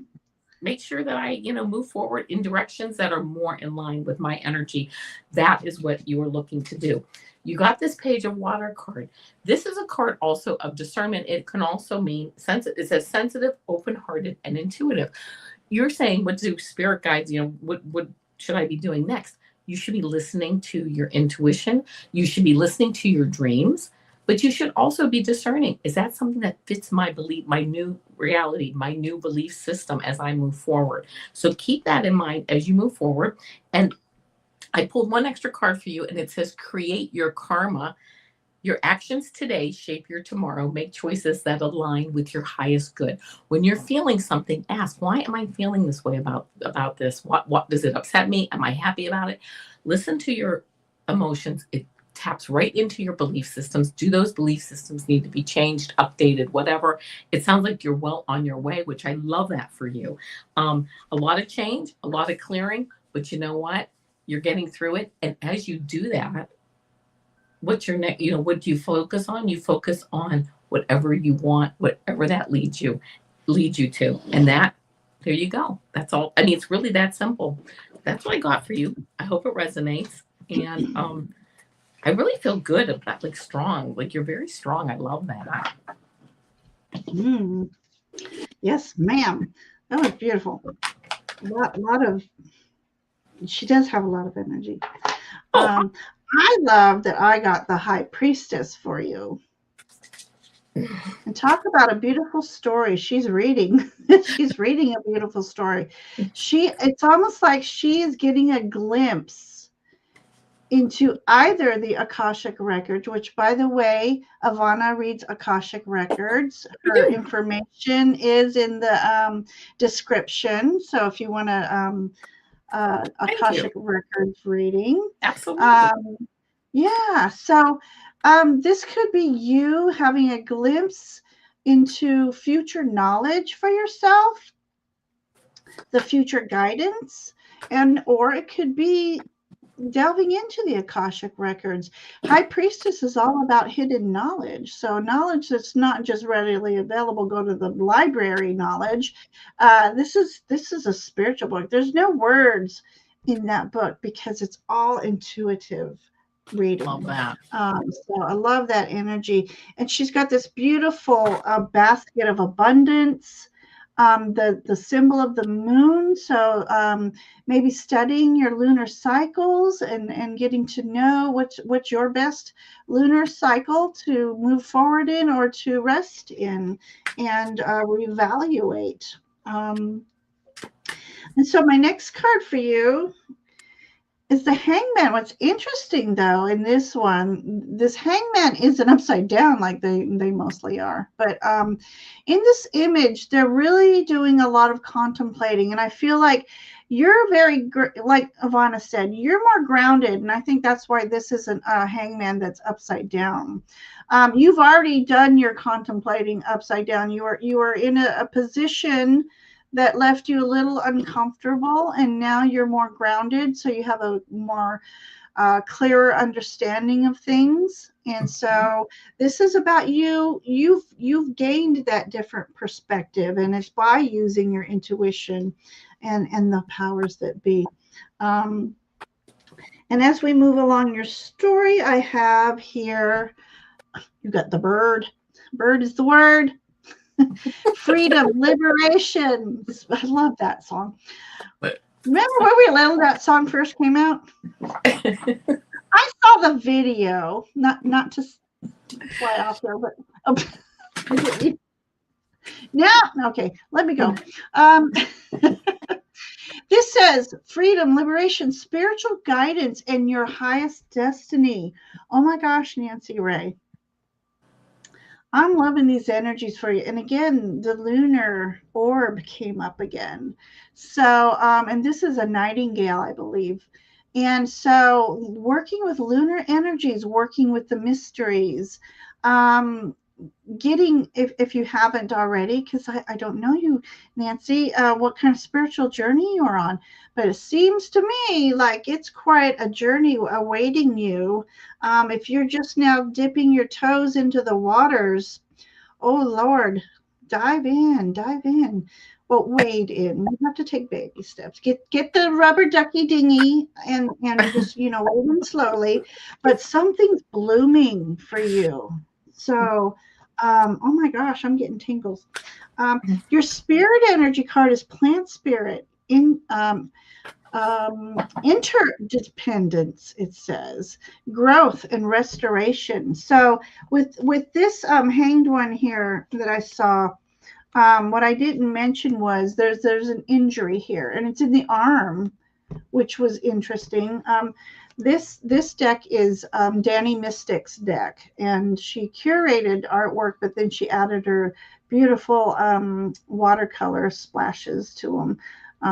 make sure that I move forward in directions that are more in line with my energy. That is what you are looking to do. You got this Page of Water card. This is a card also of discernment. It can also mean it says sensitive, open-hearted, and intuitive. You're saying, what do spirit guides, what should I be doing next? You should be listening to your intuition. You should be listening to your dreams, but you should also be discerning. Is that something that fits my belief, my new reality, my new belief system as I move forward? So keep that in mind as you move forward. And I pulled one extra card for you, and it says create your karma. Your actions today shape your tomorrow. Make choices that align with your highest good. When you're feeling something, ask, why am I feeling this way about this? What does it upset me? Am I happy about it? Listen to your emotions. It taps right into your belief systems. Do those belief systems need to be changed, updated, whatever? It sounds like you're well on your way, which I love that for you. A lot of change, a lot of clearing, but you know what? You're getting through it. And as you do that, what's your next, what do you focus on? You focus on whatever you want, whatever that leads you to. And that, there you go. That's all. I mean, it's really that simple. That's what I got for you. I hope it resonates. And I really feel good about, like, strong. Like, you're very strong. I love that. Yes, ma'am. That was beautiful. A lot of, she does have a lot of energy. I love that I got the High Priestess for you. And talk about a beautiful story. She's reading. She's reading a beautiful story. It's almost like she is getting a glimpse into either the Akashic records, which, by the way, Avana reads Akashic records. Her information is in the description. So if you want to Akashic records reading. Absolutely. Yeah. So this could be you having a glimpse into future knowledge for yourself, the future guidance, or it could be delving into the Akashic records. High Priestess is all about hidden knowledge. So knowledge that's not just readily available. Go to the library. Knowledge. This is a spiritual book. There's no words in that book because it's all intuitive reading. Love that. So I love that energy. And she's got this beautiful basket of abundance. The symbol of the moon. So maybe studying your lunar cycles and getting to know what's your best lunar cycle to move forward in or to rest in and reevaluate. And so my next card for you is the Hangman. What's interesting though in this one, this Hangman isn't upside down like they mostly are, but in this image they're really doing a lot of contemplating, and I feel like you're very like Avana said, you're more grounded, and I think that's why this isn't a Hangman that's upside down. You've already done your contemplating upside down. You are in a position that left you a little uncomfortable, and now you're more grounded, so you have a more clearer understanding of things. And so this is about you. You've gained that different perspective, and it's by using your intuition and the powers that be. And as we move along your story, I have here, you've got the bird. Bird is the word. Freedom, liberation. I love that song. Remember when we little that song first came out? I saw the video, not to fly off there, but now, okay, let me go. This says freedom, liberation, spiritual guidance, and your highest destiny. Oh my gosh, Nancy Ray. I'm loving these energies for you. And again, the lunar orb came up again. So, and this is a nightingale, I believe. And so working with lunar energies, working with the mysteries, getting, if you haven't already, because I don't know you, Nancy, what kind of spiritual journey you're on, but it seems to me like it's quite a journey awaiting you. If you're just now dipping your toes into the waters, oh Lord, dive in. Well, wade in. You have to take baby steps. Get the rubber ducky dinghy and just wade in slowly. But something's blooming for you. So, oh my gosh, I'm getting tingles. Your spirit energy card is plant spirit in interdependence. It says growth and restoration. So with this hanged one here that I saw, what I didn't mention was there's an injury here, and it's in the arm, which was interesting. This deck is Danny Mystic's deck, and she curated artwork, but then she added her beautiful watercolor splashes to them.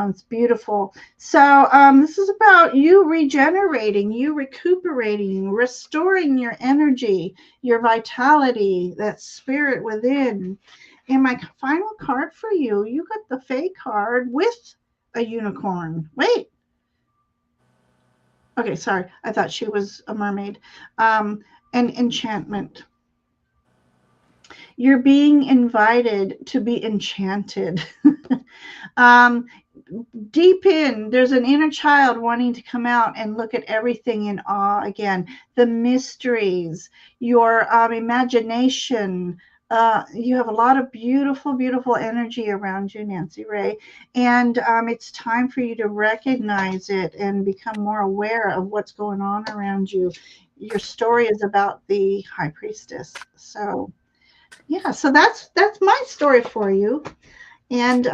It's beautiful. So this is about you regenerating, you recuperating, restoring your energy, your vitality, that spirit within. And my final card for you, you got the Fae card with a unicorn. Wait. Okay, sorry. I thought she was a mermaid. And enchantment. You're being invited to be enchanted. Deep in, there's an inner child wanting to come out and look at everything in awe again. The mysteries, your imagination. You have a lot of beautiful energy around you, Nancy Ray, and it's time for you to recognize it and become more aware of what's going on around you. Your story is about the High Priestess. So yeah, so that's my story for you. And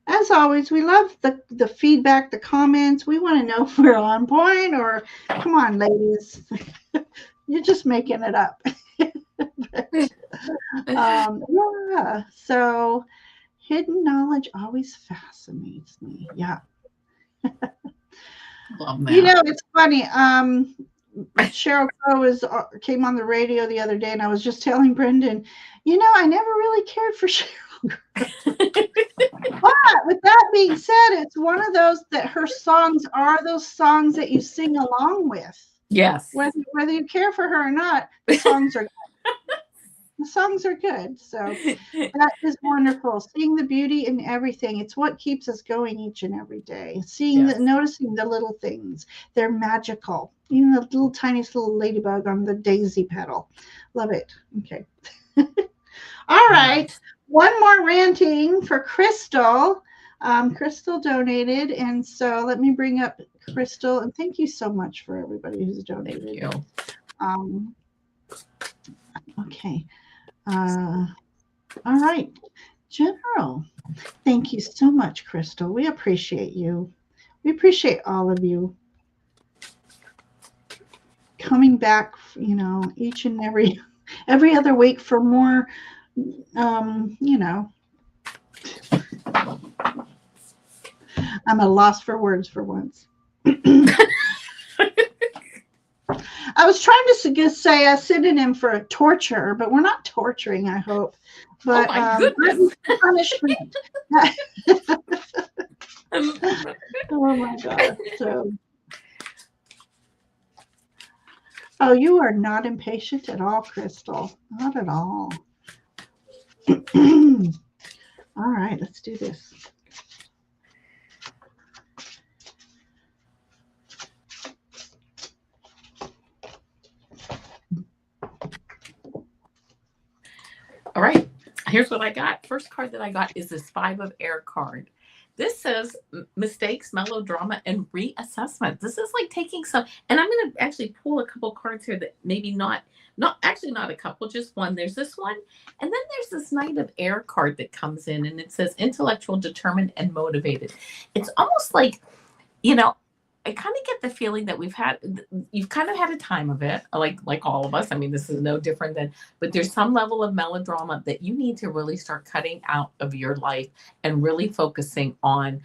as always, we love the feedback, the comments. We want to know if we're on point, or come on, ladies, you're just making it up. Yeah, so hidden knowledge always fascinates me. Yeah. Love that. It's funny. Cheryl Crow came on the radio the other day, and I was just telling Brendan, I never really cared for Cheryl. But with that being said, it's one of those that her songs are those songs that you sing along with. Yes. Whether you care for her or not, the songs are the songs are good. So that is wonderful. Seeing the beauty in everything. It's what keeps us going each and every day. Noticing the little things. They're magical. Even the little tiniest little ladybug on the daisy petal. Love it. Okay. All right. One more ranting for Crystal. Crystal donated. And so let me bring up Crystal. And thank you so much for everybody who's donated. Thank you. Okay. All right. General, thank you so much, Crystal. We appreciate you. We appreciate all of you coming back, each and every other week for more, I'm at a loss for words for once. I was trying to say a synonym for a torture, but we're not torturing, I hope. But oh my goodness. Punishment. Oh my God. So, you are not impatient at all, Crystal. Not at all. All right, let's do this. All right, here's what I got. First card that I got is this 5 of Air card. This says mistakes, melodrama, and reassessment. This is like taking some, and I'm going to actually pull a couple cards here that maybe not a couple, just one. There's this one, and then there's this Knight of Air card that comes in, and it says intellectual, determined, and motivated. It's almost like, I kind of get the feeling that you've kind of had a time of it, like all of us. I mean, this is no different but there's some level of melodrama that you need to really start cutting out of your life and really focusing on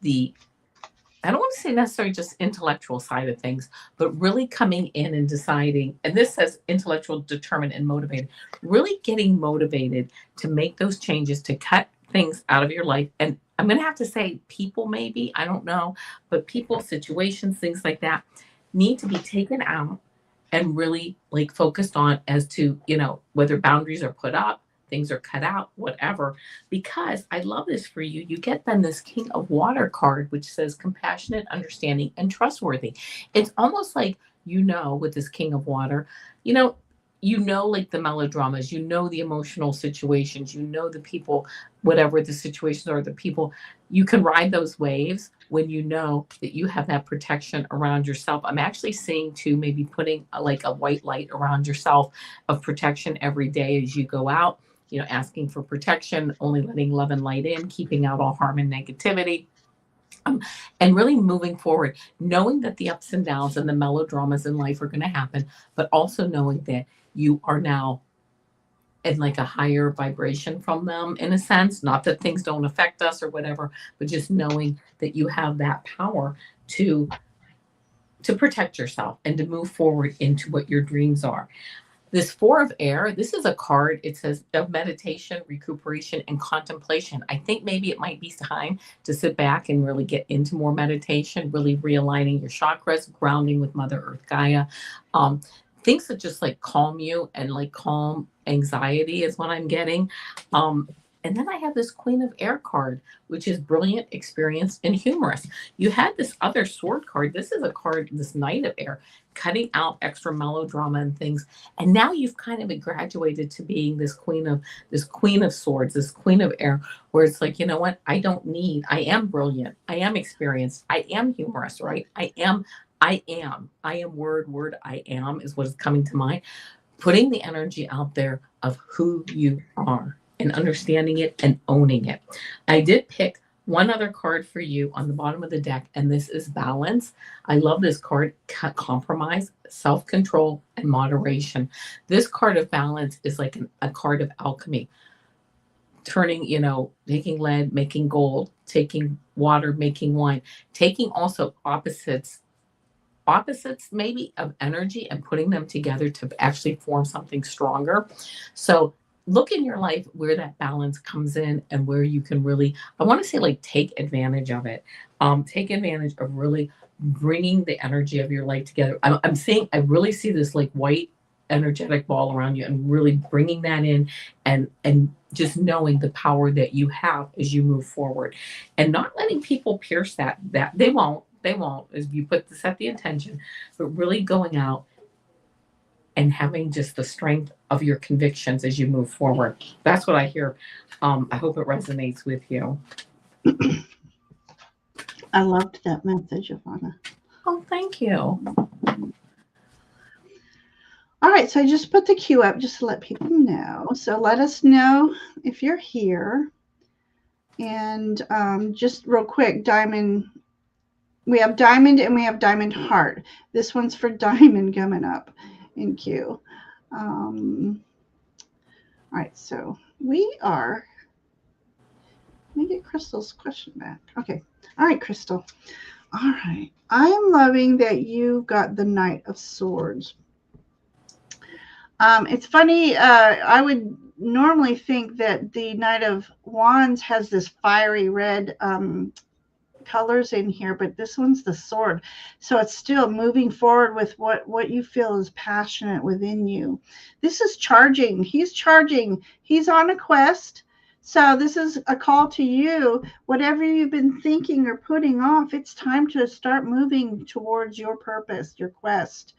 I don't want to say necessarily just intellectual side of things, but really coming in and deciding, and this says intellectual, determined, and motivated, really getting motivated to make those changes, to cut things out of your life. And I'm going to have to say people, maybe, I don't know, but people, situations, things like that need to be taken out and really like focused on as to, whether boundaries are put up, things are cut out, whatever. Because I love this for you. You get then this King of Water card, which says compassionate, understanding, and trustworthy. It's almost like, with this King of Water, like the melodramas, the emotional situations, the people, whatever the situations are, the people, you can ride those waves when you know that you have that protection around yourself. I'm actually seeing too, maybe putting a white light around yourself of protection every day as you go out, asking for protection, only letting love and light in, keeping out all harm and negativity. And really moving forward, knowing that the ups and downs and the melodramas in life are going to happen, but also knowing that you are now in like a higher vibration from them, in a sense. Not that things don't affect us or whatever, but just knowing that you have that power to protect yourself and to move forward into what your dreams are. This 4 of Air, this is a card. It says of meditation, recuperation, and contemplation. I think maybe it might be time to sit back and really get into more meditation, really realigning your chakras, grounding with Mother Earth Gaia. Things that just like calm you and like calm anxiety is what I'm getting. And then I have this Queen of Air card, which is brilliant, experienced, and humorous. You had this other sword card. This is a card, this Knight of Air, cutting out extra melodrama and things. And now you've kind of graduated to being this Queen of Swords, this Queen of Air, where it's like, you know what? I am brilliant. I am experienced. I am humorous, right? I am word, I am is what is coming to mind. Putting the energy out there of who you are and understanding it and owning it. I did pick one other card for you on the bottom of the deck, and this is Balance. I love this card, compromise, self-control, and moderation. This card of Balance is like a card of alchemy. Turning, taking lead, making gold, taking water, making wine, taking also opposites maybe of energy and putting them together to actually form something stronger. So look in your life where that balance comes in and where you can really, I want to say, like, take advantage of it. Take advantage of really bringing the energy of your life together. I'm saying, I really see this like white energetic ball around you, and really bringing that in, and just knowing the power that you have as you move forward, and not letting people pierce that they won't as you set the intention, but really going out and having just the strength of your convictions as you move forward. That's what I hear. I hope it resonates with you. I loved that message, Avana. Oh, thank you. All right, so I just put the cue up just to let people know. So let us know if you're here. And just real quick, Diamond, we have Diamond and we have Diamond Heart. This one's for Diamond coming up in queue. All right, so we are, let me get Crystal's question back. Okay, all right, Crystal. All right, I am loving that you got the Knight of Swords. It's funny, I would normally think that the Knight of Wands has this fiery red colors in here, but this one's the sword. So it's still moving forward with what you feel is passionate within you. This is charging. He's charging. He's on a quest. So this is a call to you. Whatever you've been thinking or putting off, it's time to start moving towards your purpose, your quest.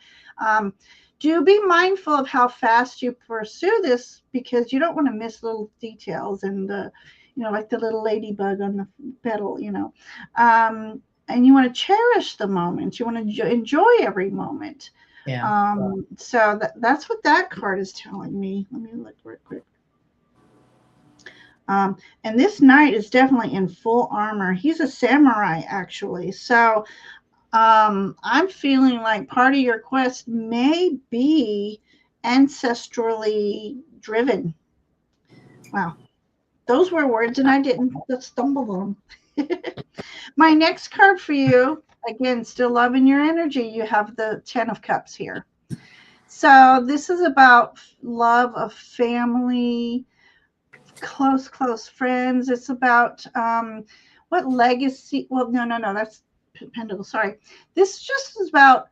Do be mindful of how fast you pursue this, because you don't want to miss little details and like the little ladybug on the petal, and you want to cherish the moment. You want to enjoy every moment. Yeah. So that's what that card is telling me. Let me look real quick. And this knight is definitely in full armor. He's a samurai, actually. So I'm feeling like part of your quest may be ancestrally driven. Wow. Those were words, and I didn't stumble on them. My next card for you, again, still loving your energy, you have the 10 of Cups here. So this is about love of family, close friends. It's about what legacy. Well, no, that's Pentacle. Sorry. This just is about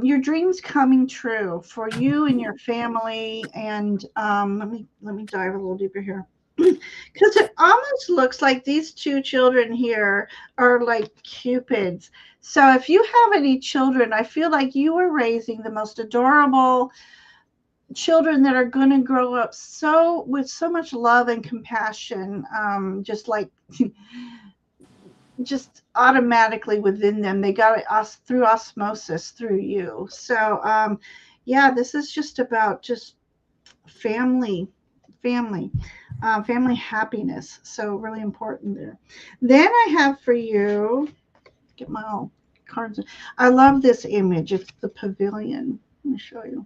your dreams coming true for you and your family. And let me dive a little deeper here. Because it almost looks like these two children here are like cupids. So if you have any children, I feel like you are raising the most adorable children that are going to grow up with so much love and compassion, just like just automatically within them. They got it through osmosis through you. So yeah, this is just about just family happiness. So really important there. Then I have for you, get my old cards. I love this image. It's the pavilion. Let me show you.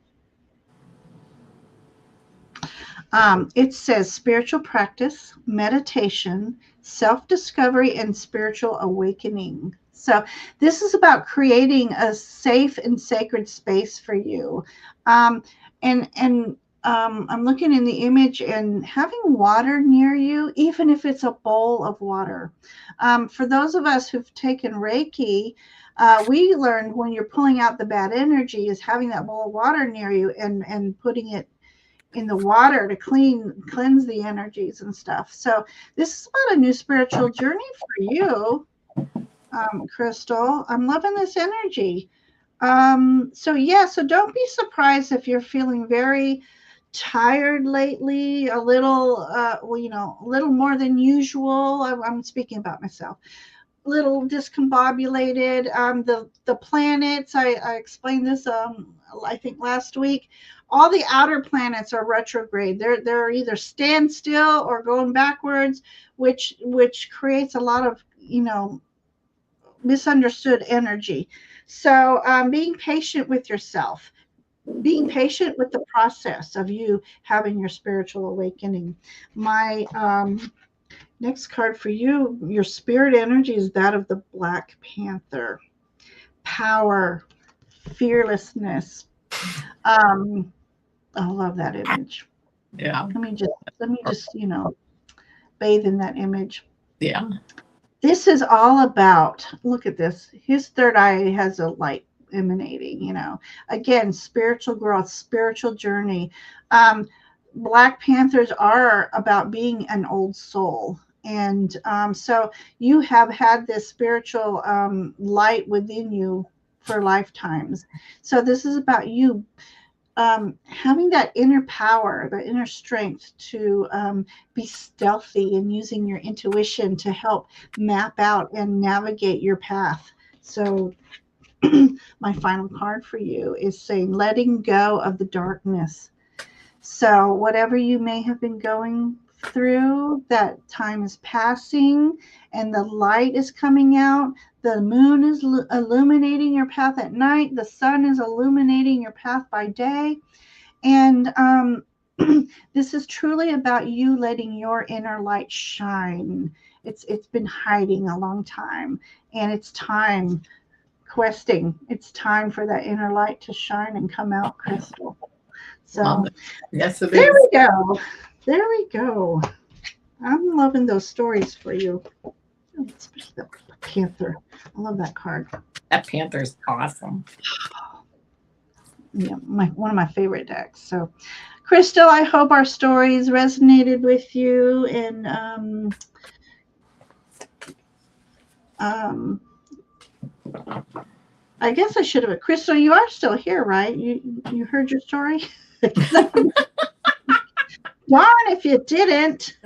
It says spiritual practice, meditation, self-discovery, and spiritual awakening. So this is about creating a safe and sacred space for you. And I'm looking in the image and having water near you, even if it's a bowl of water. For those of us who've taken Reiki, we learned when you're pulling out the bad energy is having that bowl of water near you and putting it in the water to cleanse the energies and stuff. So this is about a new spiritual journey for you, Crystal. I'm loving this energy. So don't be surprised if you're feeling very tired lately, a little, a little more than usual. I'm speaking about myself. Little discombobulated. The planets. I explained this. I think last week. All the outer planets are retrograde. They're either standstill or going backwards, which creates a lot of misunderstood energy. So being patient with yourself, being patient with the process of you having your spiritual awakening. My next card for you, your spirit energy is that of the Black Panther. Power, fearlessness. I love that image. Yeah. Let me just, bathe in that image. Yeah. This is all about, look at this. His third eye has a light emanating, again, spiritual growth, spiritual journey. Black Panthers are about being an old soul. And so you have had this spiritual light within you for lifetimes. So this is about you having that inner power, the inner strength to be stealthy and using your intuition to help map out and navigate your path. So my final card for you is saying letting go of the darkness. So whatever you may have been going through, that time is passing and the light is coming out. The moon is illuminating your path at night. The sun is illuminating your path by day. And this is truly about you letting your inner light shine. It's been hiding a long time, and it's time questing. It's time for that inner light to shine and come out, Crystal. So yes, it there is. we go. There we go. I'm loving those stories for you. Especially the panther. I love that card. That panther's awesome. Yeah, one of my favorite decks. So, Crystal, I hope our stories resonated with you, and I guess I should have. Crystal, you are still here, right? You heard your story. Darn if you didn't.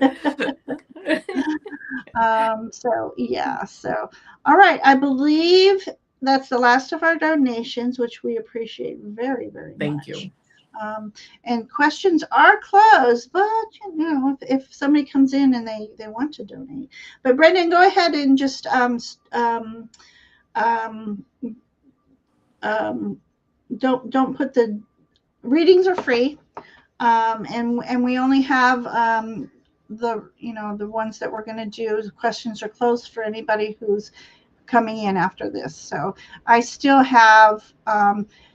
So yeah. So all right. I believe that's the last of our donations, which we appreciate very, very much. Thank you. And questions are closed, but if somebody comes in and they want to donate. But Brendan, go ahead and just don't put the readings are free, and we only have the ones that we're going to do. The questions are closed for anybody who's coming in after this. So I still have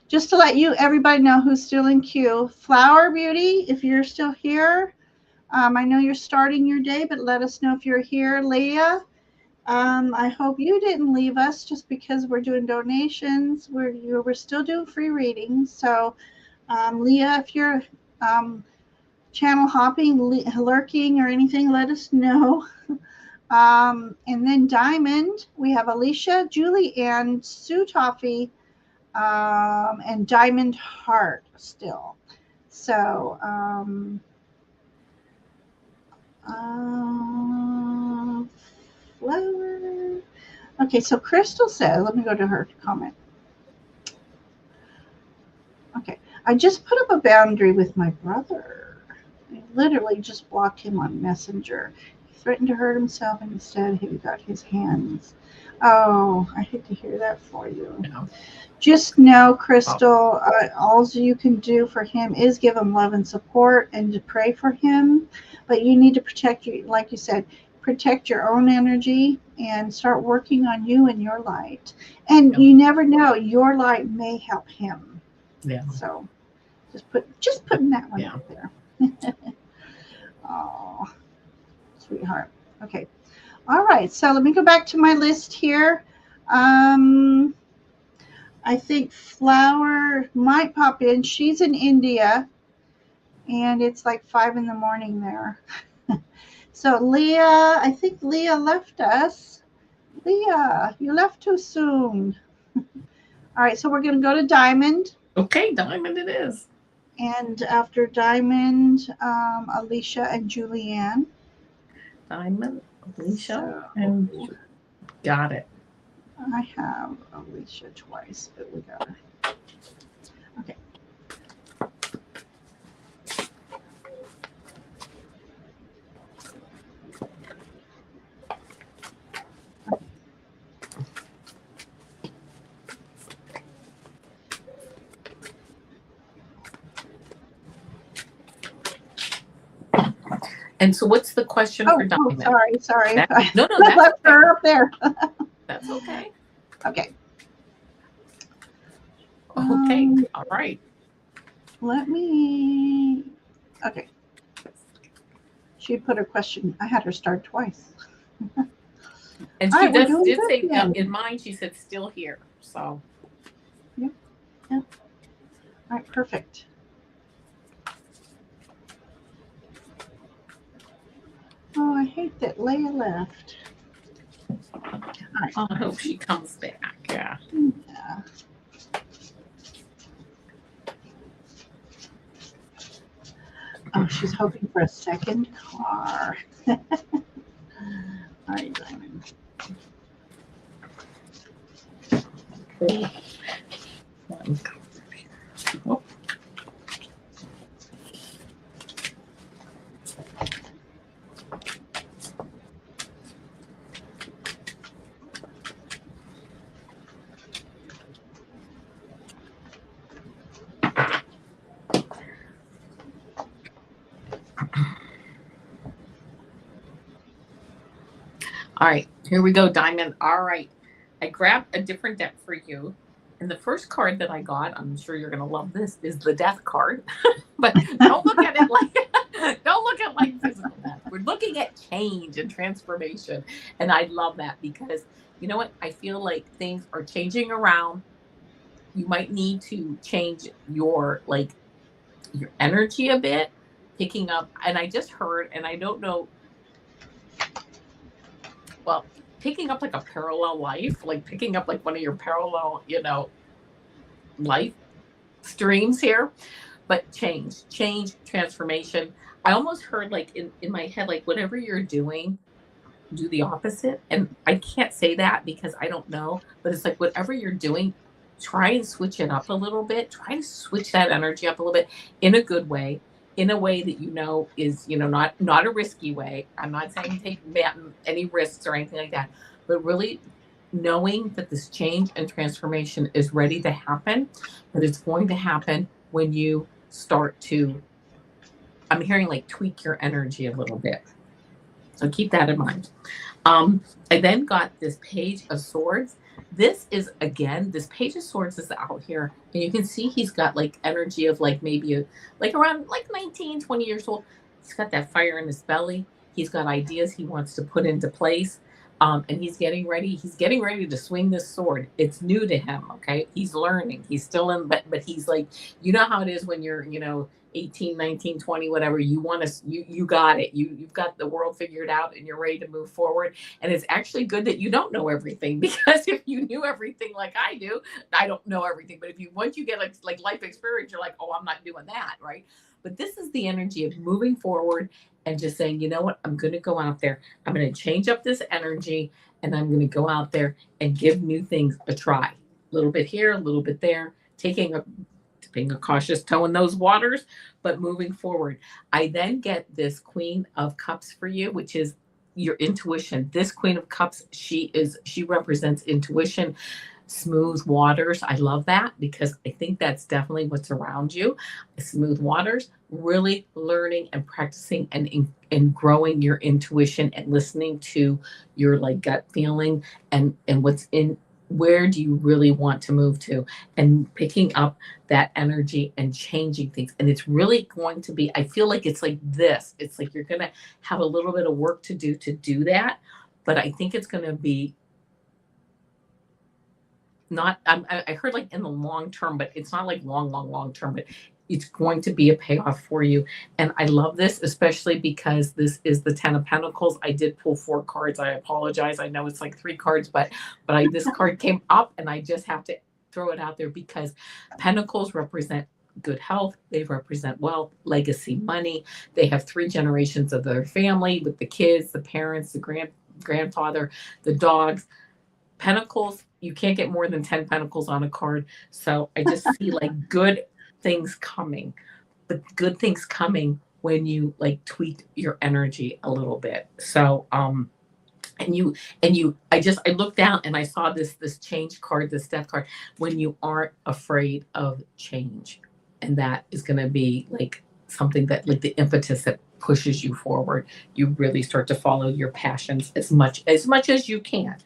just to let everybody know who's still in queue. Flower Beauty, if you're still here, I know you're starting your day, but let us know if you're here. Leah, I hope you didn't leave us just because we're doing donations. We're still doing free readings. So Leah, if you're channel hopping, lurking, or anything, let us know. And then Diamond, we have Alicia, Julie, and Sue Toffee, and Diamond Heart still. So, flower. Okay, so Crystal says, let me go to her comment. Okay, I just put up a boundary with my brother. I literally just blocked him on Messenger. He threatened to hurt himself, and instead he got his hands. Oh, I hate to hear that for you. No. Just know, Crystal, all you can do for him is give him love and support and to pray for him. But you need to protect you, like you said, protect your own energy and start working on you and your light. And you never know, your light may help him. Yeah. So just putting that one out there. Oh, sweetheart. Okay. All right. So let me go back to my list here. I think Flower might pop in. She's in India, and it's like 5 a.m. there. So Leah, I think Leah left us. Leah, you left too soon. All right, so we're going to go to Diamond. Okay, Diamond it is. And after Diamond, Alicia and Julianne. Diamond, Alicia, and got it. I have Alicia twice, but we got her. Okay. And so what's the question for Diamond? Oh, sorry. No, I that's left her up there. That's okay. Okay. Okay. All right. Let me. Okay. She put her question. I had her start twice. And All she right, we're doing did good say again. in mine, she said still here. So Yeah. Yeah. All right, perfect. Oh, I hate that Leia left. All right. I hope she comes back. Yeah. Yeah. Oh, she's hoping for a second car. All right, Diamond. Oh. All right, here we go, Diamond. All right, I grabbed a different deck for you. And the first card that I got, I'm sure you're going to love this, is the death card. But don't look at it like don't look at like physical death. We're looking at change and transformation. And I love that because you know what? I feel like things are changing around. You might need to change your energy a bit, picking up. And I just heard, and I don't know, well, picking up like a parallel life, like picking up like one of your parallel, life streams here, but change, transformation. I almost heard like in my head, like whatever you're doing, do the opposite. And I can't say that because I don't know, but it's like whatever you're doing, try and switch it up a little bit. Try to switch that energy up a little bit in a good way, in a way that is, not a risky way. I'm not saying take any risks or anything like that, but really knowing that this change and transformation is ready to happen, but it's going to happen when you start to, I'm hearing like tweak your energy a little bit. So keep that in mind. I then got this Page of Swords. This Page of Swords is out here, and you can see he's got like energy of like maybe like around like 19, 20 years old. He's got that fire in his belly. He's got ideas he wants to put into place. And he's getting ready. He's getting ready to swing this sword. It's new to him. Okay. He's learning. He's still in, but he's like, you know how it is when you're, 18, 19, 20, whatever, you want to, you got it. You've got the world figured out and you're ready to move forward. And it's actually good that you don't know everything, because if you knew everything like I do, I don't know everything. But once you get like life experience, you're like, oh, I'm not doing that. Right. But this is the energy of moving forward and just saying, you know what, I'm going to go out there. I'm going to change up this energy and I'm going to go out there and give new things a try. A little bit here, a little bit there, dipping a cautious toe in those waters, but moving forward. I then get this Queen of Cups for you, which is your intuition. This Queen of Cups, she represents intuition, smooth waters. I love that because I think that's definitely what's around you. Smooth waters, really learning and practicing and growing your intuition and listening to your like gut feeling and what's in, where do you really want to move to, and picking up that energy and changing things. And it's really going to be, I feel like it's like this. It's like you're going to have a little bit of work to do that. But I think it's going to be not, I heard like in the long term, but it's not like long term, but it's going to be a payoff for you. And I love this, especially because this is the 10 of Pentacles. I did pull 4 cards. I apologize. I know it's like 3 cards, but this card came up and I just have to throw it out there because Pentacles represent good health. They represent wealth, legacy, money. They have 3 generations of their family with the kids, the parents, the grandfather, the dogs. Pentacles, you can't get more than 10 pentacles on a card. So I just see like good things coming, but good things coming when you like tweak your energy a little bit. So I looked down and I saw this change card, this death card, when you aren't afraid of change. And that is going to be like something that like the impetus that pushes you forward. You really start to follow your passions as much as you can.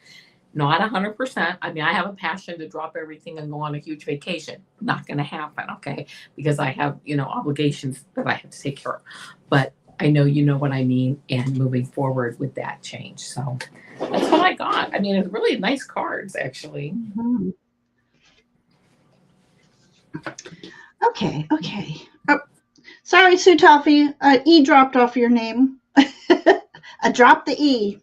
Not 100%. I mean, I have a passion to drop everything and go on a huge vacation. Not going to happen, okay? Because I have, obligations that I have to take care of. But I know you know what I mean, and moving forward with that change. So that's what I got. I mean, it's really nice cards, actually. Mm-hmm. Okay. Oh, sorry, Sue Toffee. E dropped off your name. I dropped the E.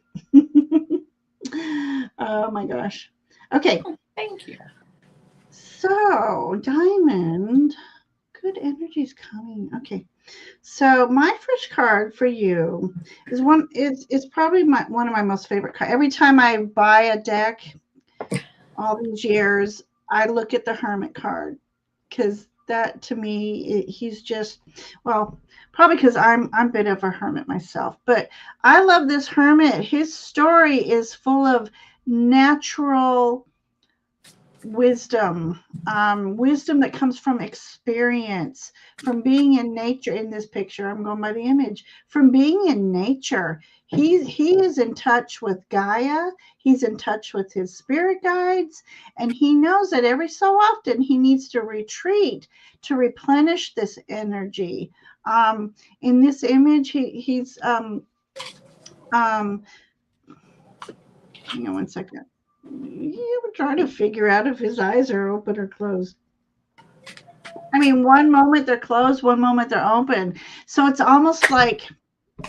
Oh my gosh. Okay. Oh, thank you. So, Diamond, good energy's coming. Okay. So, my first card for you is one. It's probably one of my most favorite cards. Every time I buy a deck, all these years, I look at the Hermit card because that to me, he's just, well, probably because I'm a bit of a hermit myself, but I love this hermit. His story is full of natural wisdom, wisdom that comes from experience, from being in nature. In this picture, I'm going by the image, from being in nature. He is in touch with Gaia. He's in touch with his spirit guides, and he knows that every so often he needs to retreat to replenish this energy. In this image, he's hang on one second. You were trying to figure out if his eyes are open or closed. I mean, one moment they're closed, one moment they're open. So it's almost like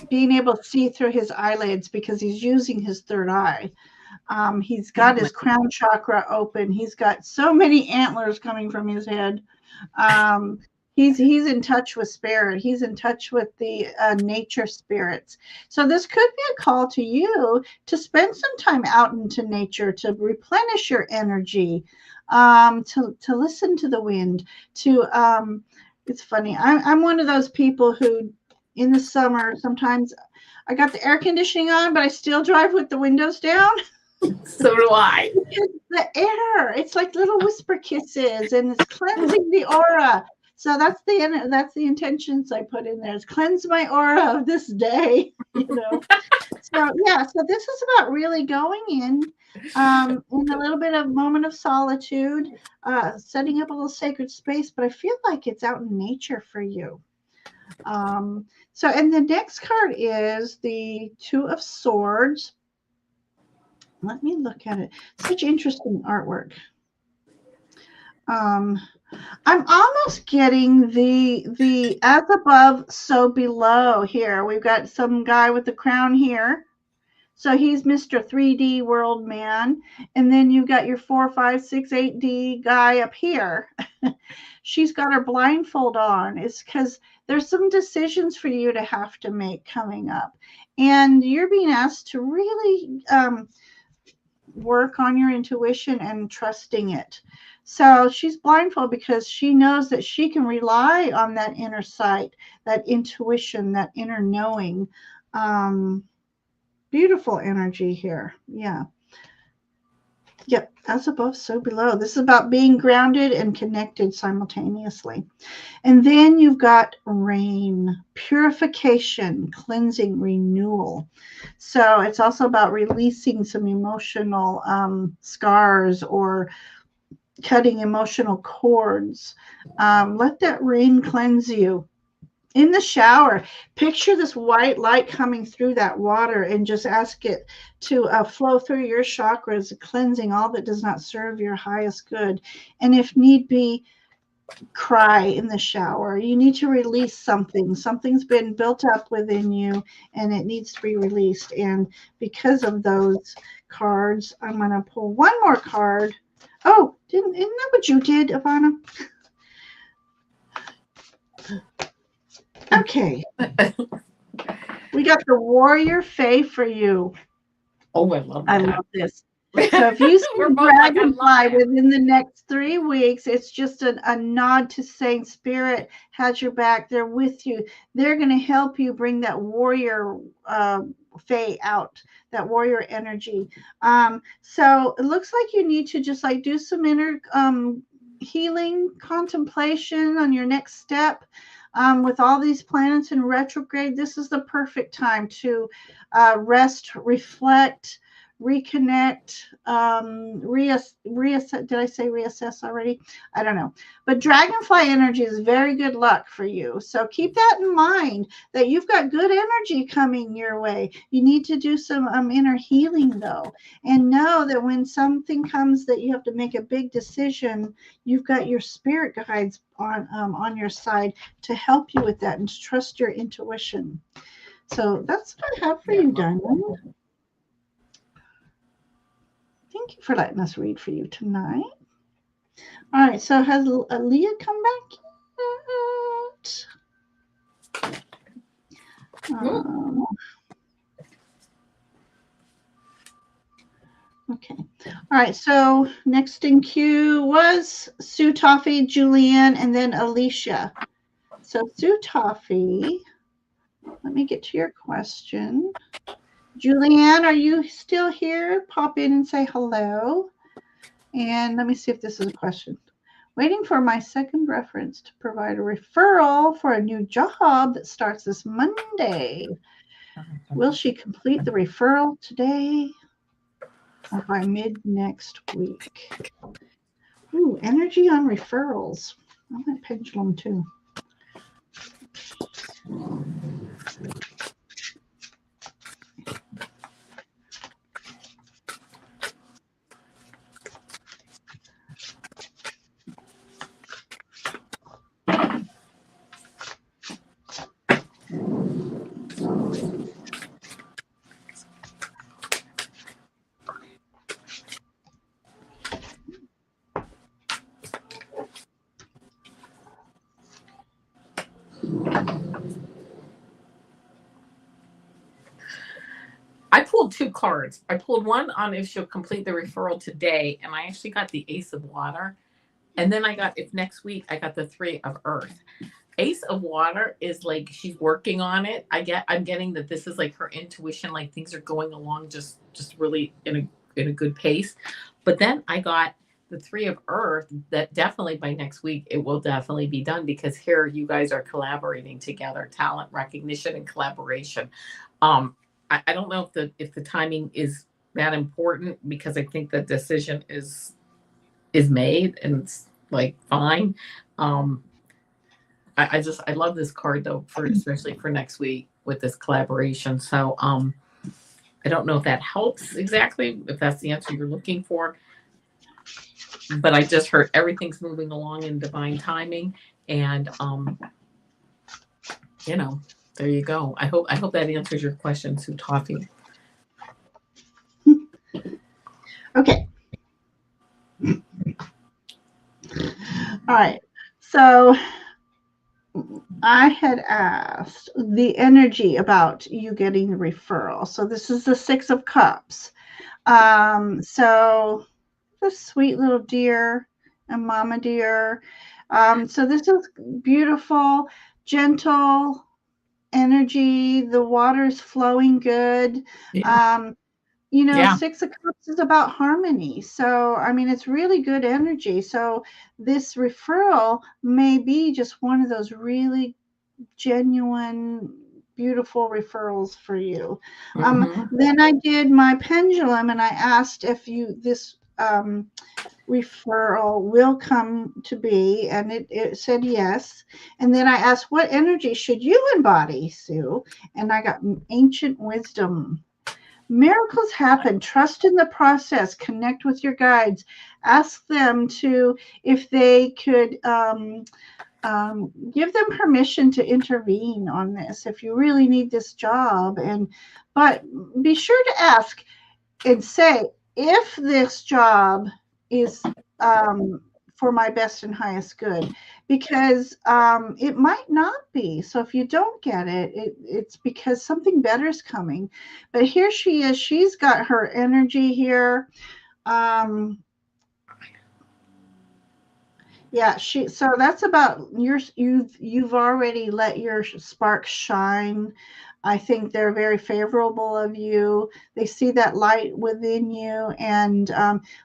being able to see through his eyelids because he's using his third eye. He's got his crown chakra open. He's got so many antlers coming from his head. Um, he's in touch with spirit. He's in touch with the nature spirits. So this could be a call to you to spend some time out into nature to replenish your energy, to listen to the wind. It's funny. I'm one of those people who, in the summer, sometimes I got the air conditioning on, but I still drive with the windows down. So do I. The air, it's like little whisper kisses, and it's cleansing the aura. So that's the intentions I put in there. Is cleanse my aura of this day, So yeah, so this is about really going in a little bit of moment of solitude, setting up a little sacred space. But I feel like it's out in nature for you. So, and the next card is the Two of Swords. Let me look at it. Such interesting artwork. I'm almost getting the as above, so below here. We've got some guy with the crown here. So he's Mr. 3D World Man. And then you've got your 4, 5, 6, 8D guy up here. She's got her blindfold on. It's because there's some decisions for you to have to make coming up. And you're being asked to really work on your intuition and trusting it. So she's blindfolded because she knows that she can rely on that inner sight, that intuition, that inner knowing. Beautiful energy here. Yeah. Yep. As above, so below. This is about being grounded and connected simultaneously. And then you've got rain, purification, cleansing, renewal. So it's also about releasing some emotional scars or cutting emotional cords. Let that rain cleanse you. In the shower, picture this white light coming through that water and just ask it to flow through your chakras, cleansing all that does not serve your highest good. And if need be, cry in the shower. You need to release something. Something's been built up within you and it needs to be released. And because of those cards, I'm going to pull one more card. Oh, isn't that what you did, Avana? Okay. We got the Warrior Fae for you. Oh, I love that. I love this. So if you see Dragonfly within the next 3 weeks, it's just a nod to saying Spirit has your back. They're with you. They're going to help you bring that warrior Fae out, that warrior energy. So it looks like you need to just like do some inner healing contemplation on your next step. With all these planets in retrograde, this is the perfect time to rest, reflect, reconnect, reassess. Did I say reassess already? I don't know. But dragonfly energy is very good luck for you. So keep that in mind, that you've got good energy coming your way. You need to do some inner healing though, and know that when something comes that you have to make a big decision, you've got your spirit guides on your side to help you with that, and to trust your intuition. So that's what I have for you, Diamond. Thank you for letting us read for you tonight. All right, so has Leah come back yet? Okay. All right, so next in queue was Sue Toffee, Julianne, and then Alicia. So Sue Toffee, let me get to your question. Julianne, are you still here? Pop in and say hello. And let me see if this is a question. Waiting for my second reference to provide a referral for a new job that starts this Monday. Will she complete the referral today or by mid next week? Ooh, energy on referrals. I want pendulum too. I pulled two cards. I pulled one on if she'll complete the referral today, and I actually got the Ace of Water. And then I got, if next week, I got the Three of Earth. Ace of Water is like she's working on it. I'm getting that this is like her intuition, like things are going along just really in a good pace. But then I got the Three of Earth, that definitely by next week it will definitely be done, because here you guys are collaborating together, talent recognition and collaboration. I don't know if the timing is that important, because I think the decision is made and it's like fine. I love this card though, for especially for next week with this collaboration. So I don't know if that helps exactly, if that's the answer you're looking for, but I just heard everything's moving along in divine timing, and there you go. I hope that answers your question, Sue Toffee. Okay. All right. So I had asked the energy about you getting the referral. So this is the Six of Cups. So the sweet little deer and mama deer. So this is beautiful, gentle energy. The water's flowing good. Yeah. Six of Cups is about harmony. So, I mean, it's really good energy. So this referral may be just one of those really genuine, beautiful referrals for you. Then I did my pendulum and I asked if this referral will come to be, and it said yes. And then I asked, what energy should you embody, Sue? And I got ancient wisdom. Miracles happen. Trust in the process. Connect with your guides. Ask them if they could give them permission to intervene on this if you really need this job. But be sure to ask and say, if this job is for my best and highest good, because it might not be. So if you don't get it, it's because something better is coming. But here she is. She's got her energy here. Yeah, so that's about you've already let your spark shine. I think they're very favorable of you. They see that light within you, and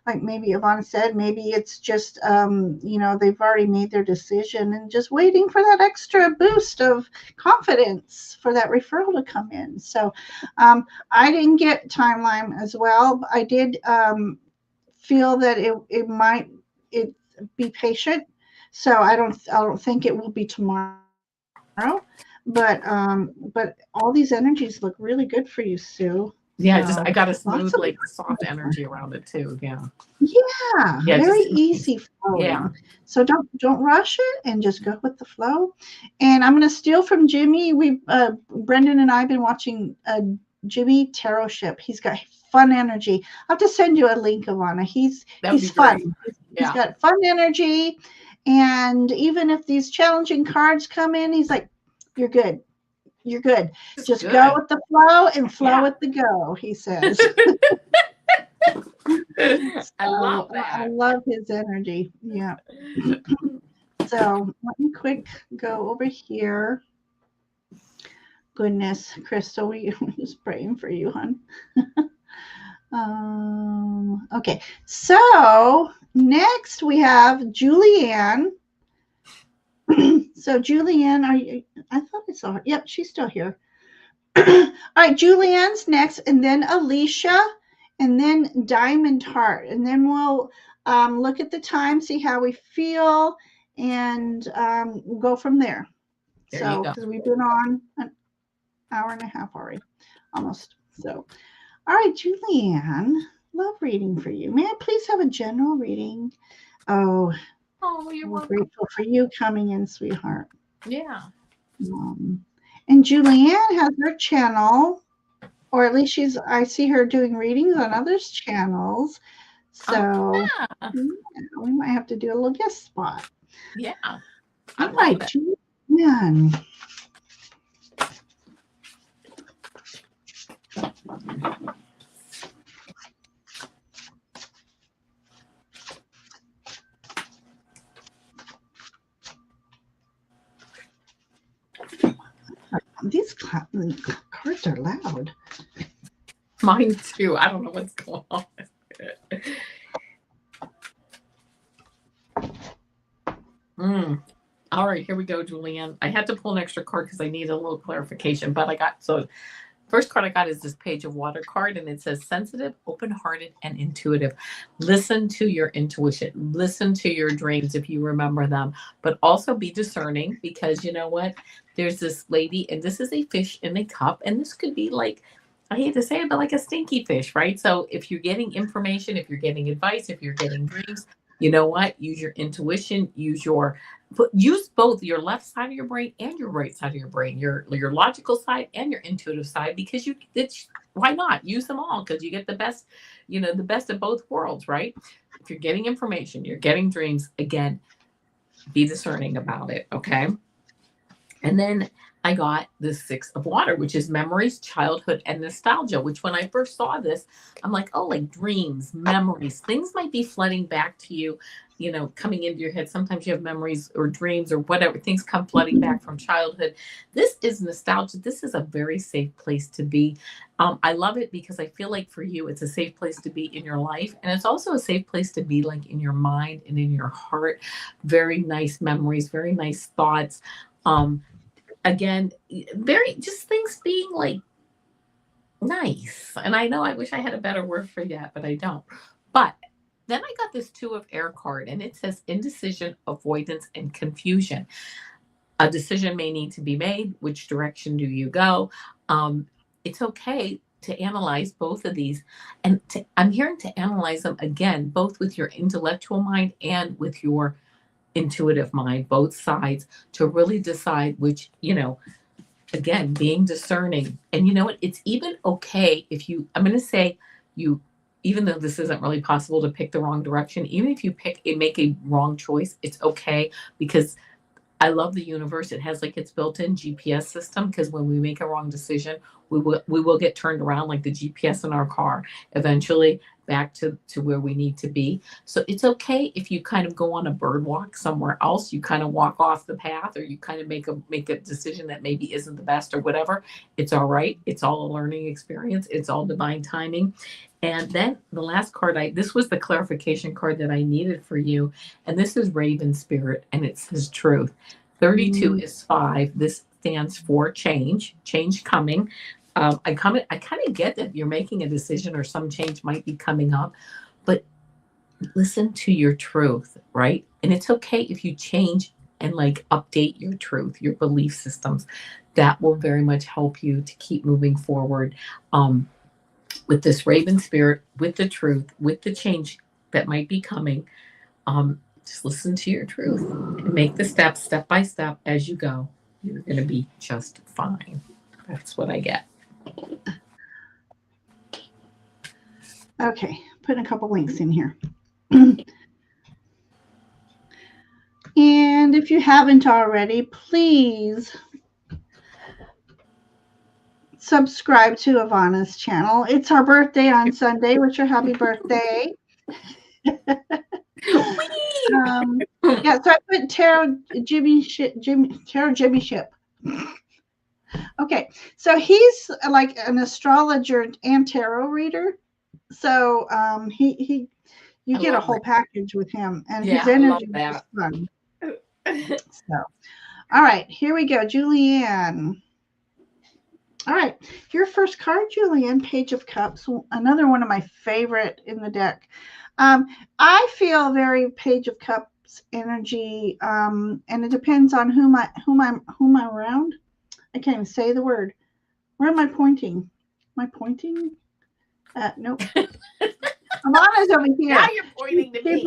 like maybe Ivana said, maybe it's just they've already made their decision and just waiting for that extra boost of confidence for that referral to come in. So I didn't get timeline as well, but I did feel that it might it be patient. So I don't think it will be tomorrow, but all these energies look really good for you, Sue. So Yeah, just I got a lots of smooth, like soft energy around it too. Yeah. yeah, Yeah, very just easy yeah. flowing. So don't rush it and just go with the flow. And I'm going to steal from Jimmy. We Brendan and I've been watching Jimmy Tarot Ship. He's got fun energy. I'll have to send you a link, Ivana. That would He's be fun. great. He's Yeah. got fun energy, and even if these challenging cards come in, he's like, "You're good. You're good. Just Just go good. with the flow and flow Yeah. with the go," he says. I So love I that. love his energy. Yeah. So let me quick go over here. Goodness, Crystal, we was praying for you, hon. Okay, so next we have Julianne. So Julianne, are you? I thought I saw her. Yep, she's still here. All right, Julianne's next, and then Alicia, and then Diamond Heart, and then we'll look at the time, see how we feel, and we'll go from there. There you So, go. because we've been on an hour and a half already, almost. So, all right, Julianne, love reading for you. May I please have a general reading? Oh, Oh, you're we're welcome. grateful for you coming in, sweetheart. Yeah. And Julianne has her channel, or at least I see her doing readings on others' channels. Oh So yeah. yeah, we might have to do a little guest spot. Yeah. I All love right, it. Julianne. These cards are loud. Mine too. I don't know what's going on. Mm. All right, here we go, Julianne. I had to pull an extra card because I need a little clarification, but I got so first card I got is this Page of Water card, and it says sensitive, open-hearted, and intuitive. Listen to your intuition. Listen to your dreams if you remember them, but also be discerning because you know what? There's this lady, and this is a fish in a cup, and this could be like, I hate to say it, but like a stinky fish, right? So if you're getting information, if you're getting advice, if you're getting dreams, you know what? Use your intuition, use both your left side of your brain and your right side of your brain, your logical side and your intuitive side, because it's why not use them all, because you get the best, the best of both worlds, right? If you're getting information, you're getting dreams, again, be discerning about it, okay? And then I got the Six of Water, which is memories, childhood, and nostalgia, which when I first saw this, I'm like, oh, like dreams, memories, things might be flooding back to you, coming into your head. Sometimes you have memories or dreams or whatever, things come flooding back from childhood. This is nostalgia. This is a very safe place to be. I love it because I feel like for you, it's a safe place to be in your life. And it's also a safe place to be like in your mind and in your heart. Very nice memories, very nice thoughts. Again, very just things being like nice. And I know I wish I had a better word for that, but I don't. But then I got this Two of Air card, and it says indecision, avoidance, and confusion. A decision may need to be made. Which direction do you go? It's okay to analyze both of these. And I'm hearing to analyze them again, both with your intellectual mind and with your intuitive mind, both sides, to really decide which, again, being discerning. And you know what? It's even okay if I'm going to say you, even though this isn't really possible to pick the wrong direction, even if you make a wrong choice, it's okay, because I love the universe. It has like its built-in GPS system, because when we make a wrong decision, we will get turned around like the GPS in our car. Eventually, back to where we need to be. So it's okay if you kind of go on a bird walk somewhere else, you kind of walk off the path, or you kind of make a decision that maybe isn't the best or whatever. It's all right. It's all a learning experience. It's all divine timing. And then the last card, this was the clarification card that I needed for you. And this is Raven Spirit, and it says truth. 32 is 5. This stands for change coming. I kind of get that you're making a decision or some change might be coming up, but listen to your truth, right? And it's okay if you change and like update your truth, your belief systems. That will very much help you to keep moving forward. With this Raven Spirit, with the truth, with the change that might be coming, just listen to your truth and make the steps step by step as you go. You're going to be just fine. That's what I get. Okay, putting a couple links in here. And if you haven't already, please subscribe to Avana's channel. It's our birthday on Sunday. Wish her happy birthday. Yeah, so I put Tarot Jimmy Ship. Okay, so he's like an astrologer and tarot reader. So you get a whole package with him, and his energy is fun. So, all right, here we go, Julianne. All right, your first card, Julianne, Page of Cups, another one of my favorite in the deck. I feel very Page of Cups energy, and it depends on whom I'm around. I can't even say the word. Where am I pointing? Am I pointing? Nope. Avana's over here. Now you're pointing to me.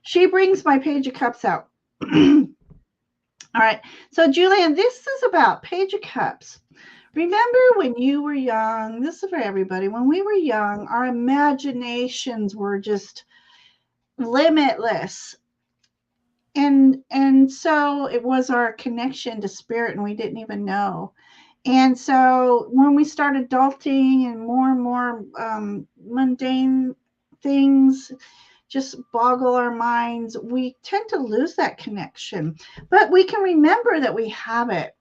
She brings my Page of Cups out. All right. So, Julianne, this is about Page of Cups. Remember when you were young, this is for everybody, when we were young, our imaginations were just limitless. And so it was our connection to spirit, and we didn't even know. And so when we start adulting and more mundane things just boggle our minds, we tend to lose that connection. But we can remember that we have it.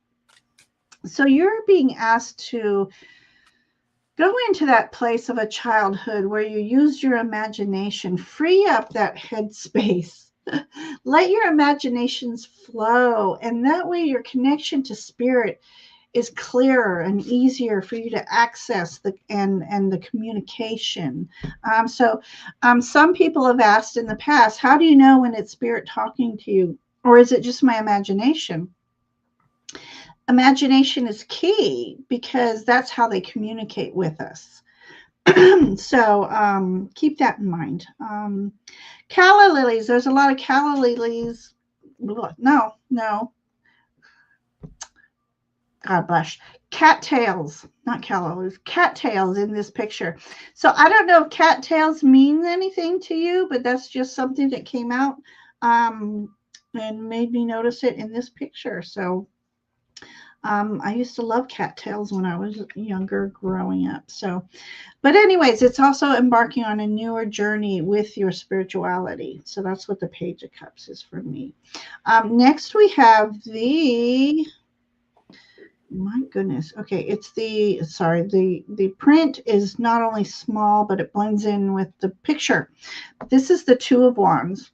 So you're being asked to go into that place of a childhood where you use your imagination, free up that headspace. Let your imaginations flow, and that way your connection to spirit is clearer and easier for you to access the communication. Some people have asked in the past, how do you know when it's spirit talking to you, or is it just my imagination? Imagination is key because that's how they communicate with us. So keep that in mind. Calla lilies. There's a lot of calla lilies. No. God bless. Cattails, not calla lilies. Cattails in this picture. So I don't know if cattails mean anything to you, but that's just something that came out and made me notice it in this picture. So I used to love cattails when I was younger, growing up. So, but anyways, it's also embarking on a newer journey with your spirituality. So that's what the Page of Cups is for me. Next, we have my goodness. Okay, it's the print is not only small, but it blends in with the picture. This is the Two of Wands.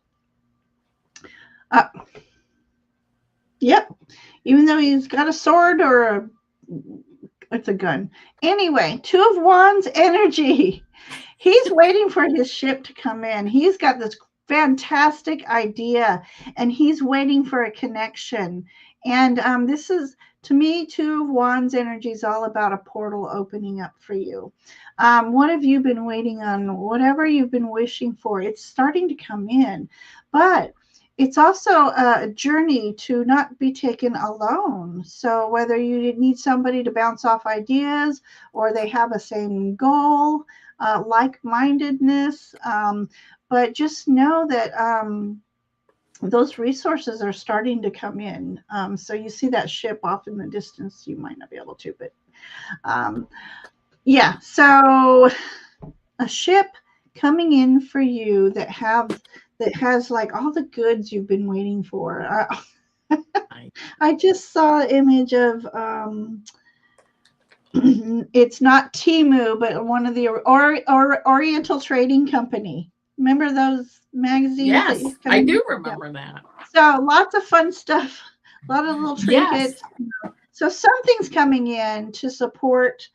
Yep. Even though he's got a sword or it's a gun. Anyway, Two of Wands energy. He's waiting for his ship to come in. He's got this fantastic idea, and he's waiting for a connection. And this is, to me, Two of Wands energy is all about a portal opening up for you. What have you been waiting on? Whatever you've been wishing for, it's starting to come in. But it's also a journey to not be taken alone. So whether you need somebody to bounce off ideas, or they have a same goal, like-mindedness, but just know that those resources are starting to come in. So you see that ship off in the distance. You might not be able to, but yeah. So a ship coming in for you that has like all the goods you've been waiting for. I just saw an image of it's not Timu, but one of the Oriental Trading Company. Remember those magazines that Yes, used to come I in? do remember that. So lots of fun stuff, a lot of little trinkets. Yes. So something's coming in to support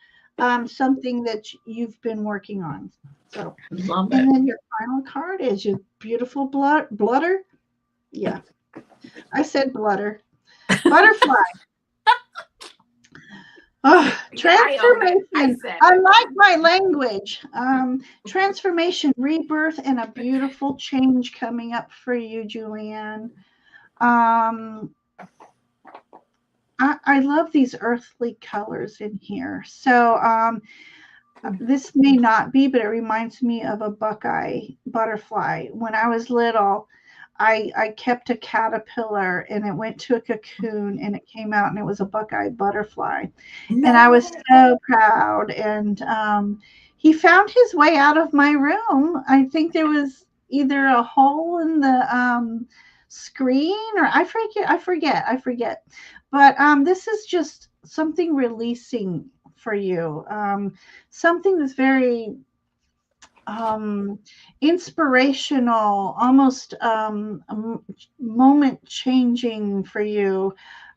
something that you've been working on. So, Love and it. then your final card is your beautiful bludder. Yeah, I said bludder. Butterfly. Oh, Yeah, I own it. I transformation. said I it. like my language. Transformation, rebirth, and a beautiful change coming up for you, Julianne. Um, I love these earthly colors in here. So this may not be, but it reminds me of a buckeye butterfly. When I was little, I kept a caterpillar and it went to a cocoon and it came out and it was a buckeye butterfly. And I was so proud. And he found his way out of my room. I think there was either a hole in the screen or I forget. But this is just something releasing for you. Something that's very inspirational, almost moment changing for you.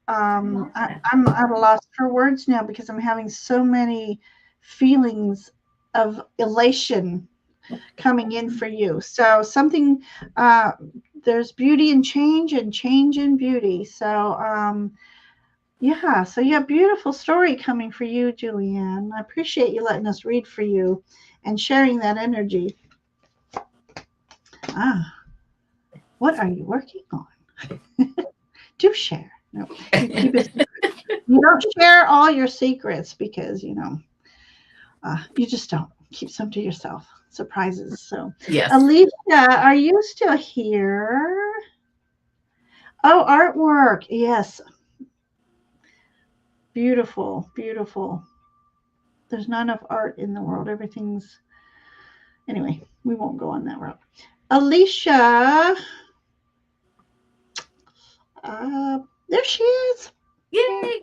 I'm at a loss for words now because I'm having so many feelings of elation coming in for you. So something, there's beauty in change and change in beauty. So, yeah, so yeah, beautiful story coming for you, Julianne. I appreciate you letting us read for you and sharing that energy. Ah, what are you working on? Do share. No, you keep it secret. You don't share all your secrets because you just don't keep some to yourself. Surprises. So, Yes. Alicia, are you still here? Oh, artwork. Yes, beautiful, beautiful. There's not enough art in the world. Everything's anyway. We won't go on that route. Alicia, there she is. Yay.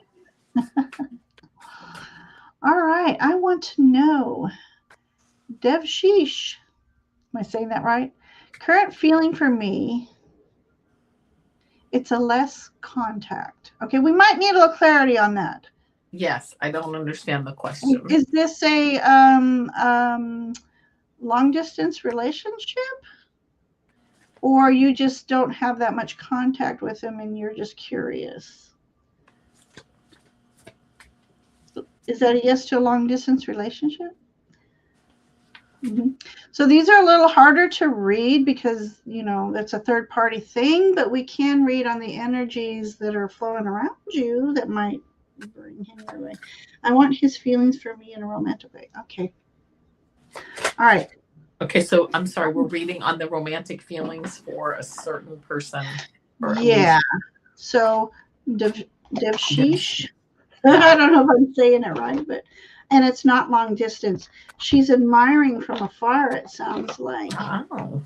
All right. I want to know, Devshish. Am I saying that right? Current feeling for me. It's a less contact. Okay, we might need a little clarity on that. Yes, I don't understand the question. Is this a long distance relationship? Or you just don't have that much contact with him and you're just curious? Is that a yes to a long distance relationship? Mm-hmm. So these are a little harder to read because, that's a third party thing, but we can read on the energies that are flowing around you that might bring him your way. I want his feelings for me in a romantic way. Okay. All right. Okay, so I'm sorry, we're reading on the romantic feelings for a certain person. Yeah. So Devshish. I don't know if I'm saying it right, and it's not long distance. She's admiring from afar, it sounds like. Oh.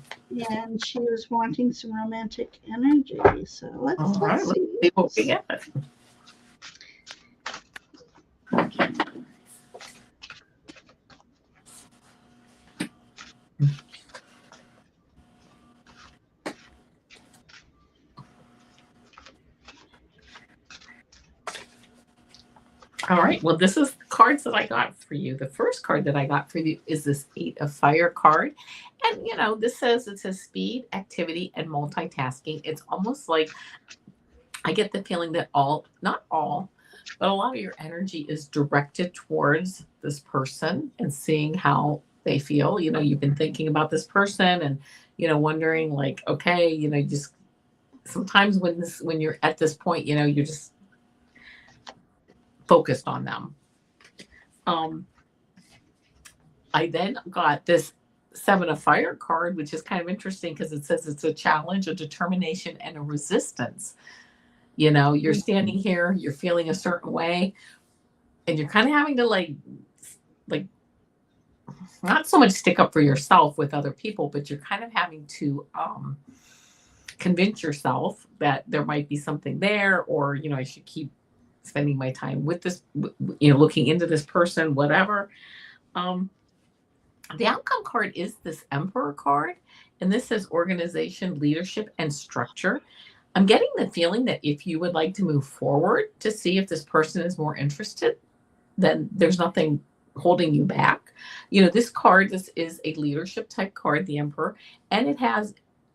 And she was wanting some romantic energy. So let's see what we get. Okay. All right. Well, this is the cards that I got for you. The first card that I got for you is this 8 of Fire card. And, this says it says speed, activity, and multitasking. It's almost like I get the feeling that not all, but a lot of your energy is directed towards this person and seeing how they feel. You've been thinking about this person and, wondering like, okay, just sometimes when you're at this point, you're just focused on them. I then got this 7 of Fire card, which is kind of interesting because it says it's a challenge, a determination, and a resistance. You're standing here, you're feeling a certain way, and you're kind of having to like not so much stick up for yourself with other people, but you're kind of having to convince yourself that there might be something there, or, I should keep spending my time with this, looking into this person, whatever. Um, the outcome card is this Emperor card, and this says organization, leadership, and structure. I'm getting the feeling that if you would like to move forward to see if this person is more interested, then there's nothing holding you back. This card, this is a leadership type card, the Emperor, and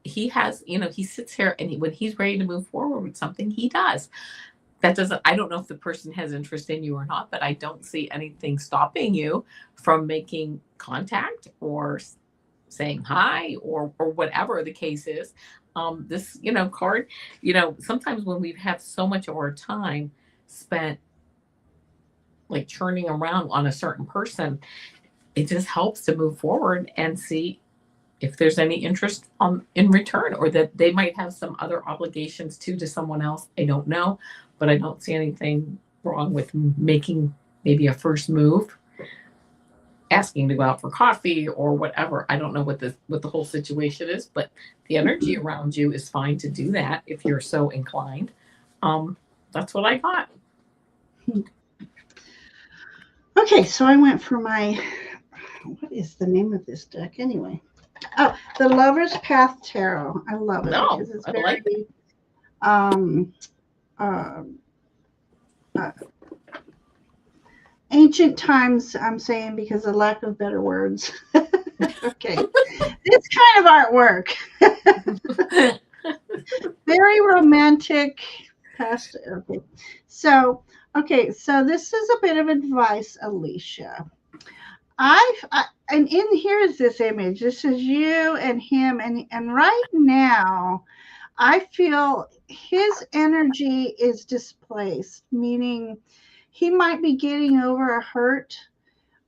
he has, he sits here, and when he's ready to move forward with something, he does. That doesn't, I don't know if the person has interest in you or not, but I don't see anything stopping you from making contact or saying hi, or whatever the case is. This, card, sometimes when we have so much of our time spent like churning around on a certain person, it just helps to move forward and see if there's any interest in return, or that they might have some other obligations to someone else. I don't know, but I don't see anything wrong with making maybe a first move, asking to go out for coffee or whatever. I don't know what the whole situation is, but the energy around you is fine to do that if you're so inclined. That's what I got. Okay, so I went for my, what is the name of this deck anyway? Oh, the Lover's Path Tarot. I love it because it's very ancient times, I'm saying, because of lack of better words. Okay. This kind of artwork. Very romantic. Past. Okay. So this is a bit of advice, Alicia. And in here's this image. This is you and him, and right now I feel his energy is displaced, meaning he might be getting over a hurt,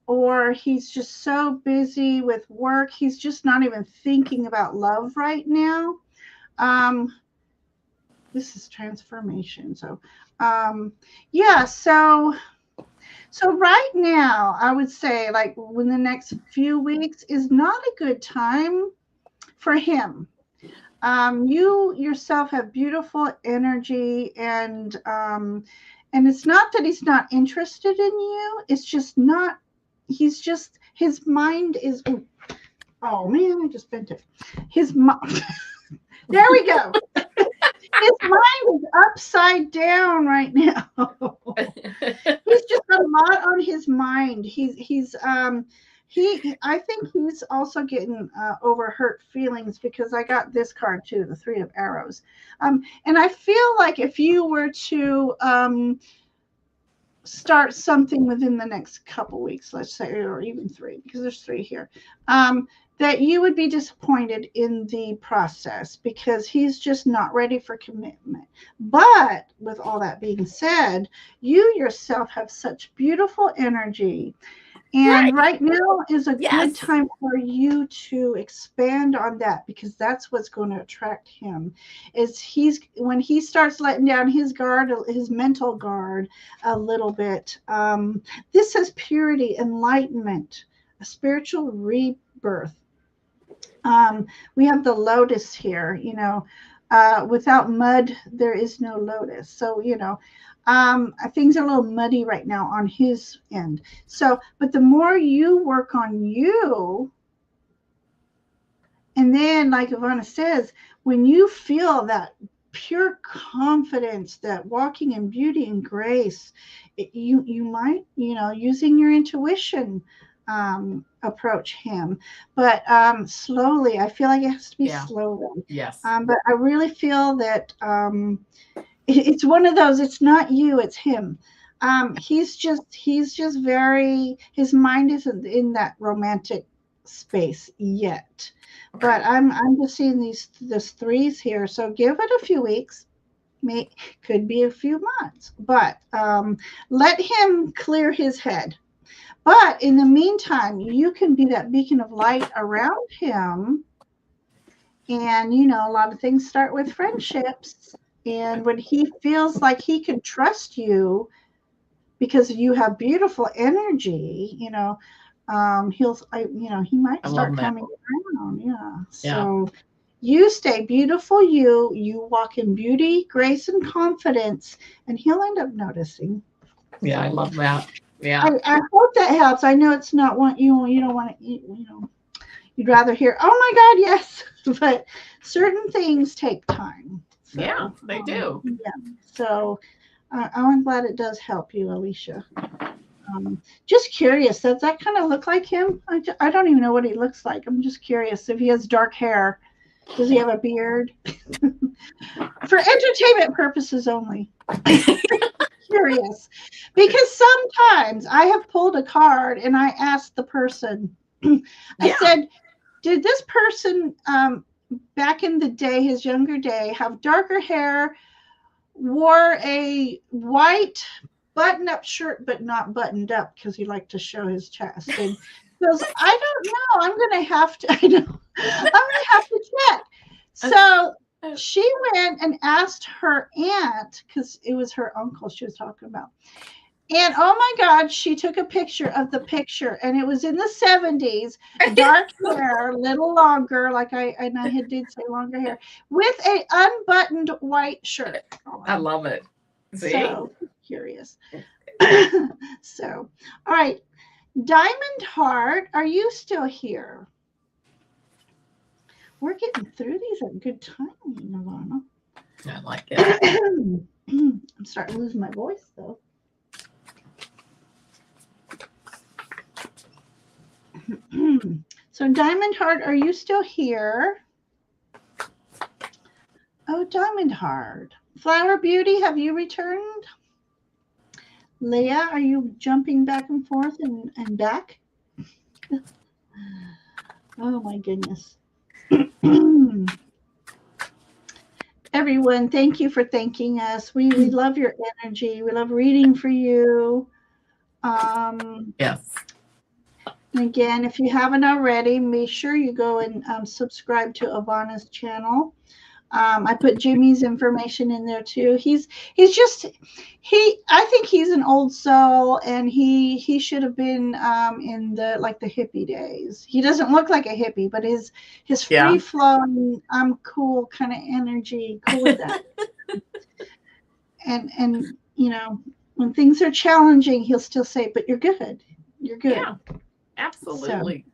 or he's just so busy with work, he's just not even thinking about love right now. This is transformation. So yeah, so right now, I would say, like, when the next few weeks is not a good time for him. You yourself have beautiful energy, and it's not that he's not interested in you. It's just not. His mind is. Oh man, I just bent it. His mind. There we go. His mind is upside down right now. He's just a lot on his mind. I think he's also getting over hurt feelings, because I got this card too, the Three of Arrows. And I feel like if you were to start something within the next couple weeks, let's say, or even 3, because there's 3 here, that you would be disappointed in the process, because he's just not ready for commitment. But with all that being said, you yourself have such beautiful energy. And right now is a good time for you to expand on that, because that's what's going to attract him. Is when he starts letting down his guard, his mental guard a little bit. This says purity, enlightenment, a spiritual rebirth. We have the lotus here, without mud, there is no lotus. So, things are a little muddy right now on his end. So, but the more you work on you, and then, like Avana says, when you feel that pure confidence, that walking in beauty and grace, you might, using your intuition, approach him, but slowly. I feel like it has to be slowly. Yes. But I really feel that it's one of those. It's not you, it's him. He's just very. His mind isn't in that romantic space yet. But I'm just seeing these 3s here. So give it a few weeks. Could be a few months. But let him clear his head. But in the meantime, you can be that beacon of light around him. And, a lot of things start with friendships. And when he feels like he can trust you because you have beautiful energy, he might I start love that. coming around. Yeah. Yeah. So you stay beautiful. You walk in beauty, grace, and confidence, and he'll end up noticing. Yeah, I So love that. Yeah. I hope that helps. I know it's not what you don't want to eat. You'd rather hear, "Oh my God, yes," but certain things take time. Yeah, So they do. yeah. So I'm glad it does help you, Alicia. Just curious, does that kind of look like him? I don't even know what he looks like. I'm just curious if he has dark hair. Does he have a beard? For entertainment purposes only. Curious. Because sometimes I have pulled a card and I asked the person, I Yeah. said, did this person back in the day, his younger day, have darker hair, wore a white button-up shirt, but not buttoned up because he liked to show his chest. And he goes, I don't know. I'm gonna have to. I know. I'm gonna have to check. So she went and asked her aunt because it was her uncle she was talking about. And oh my God, she took a picture of the picture, and it was in the 70s, dark hair, a little longer, like I did say longer hair, with a unbuttoned white shirt I on. love it. See? So curious. So, all right. Diamond Heart, are you still here? We're getting through these at good timing, Avana. I like it. I'm starting to lose my voice though. So, Diamond Heart, are you still here? Oh, Diamond Heart. Flower Beauty, have you returned? Leah, are you jumping back and forth and back? Oh my goodness. Everyone, thank you for thanking us. We love your energy. We love reading for you. Yes. And again, if you haven't already, make sure you go and subscribe to Avana's channel. I put Jimmy's information in there too. I think he's an old soul, and he should have been in the hippie days. He doesn't look like a hippie, but his free flowing, I'm cool kind of energy, cool with that. and when things are challenging, he'll still say, "But you're good. You're good." Yeah, absolutely.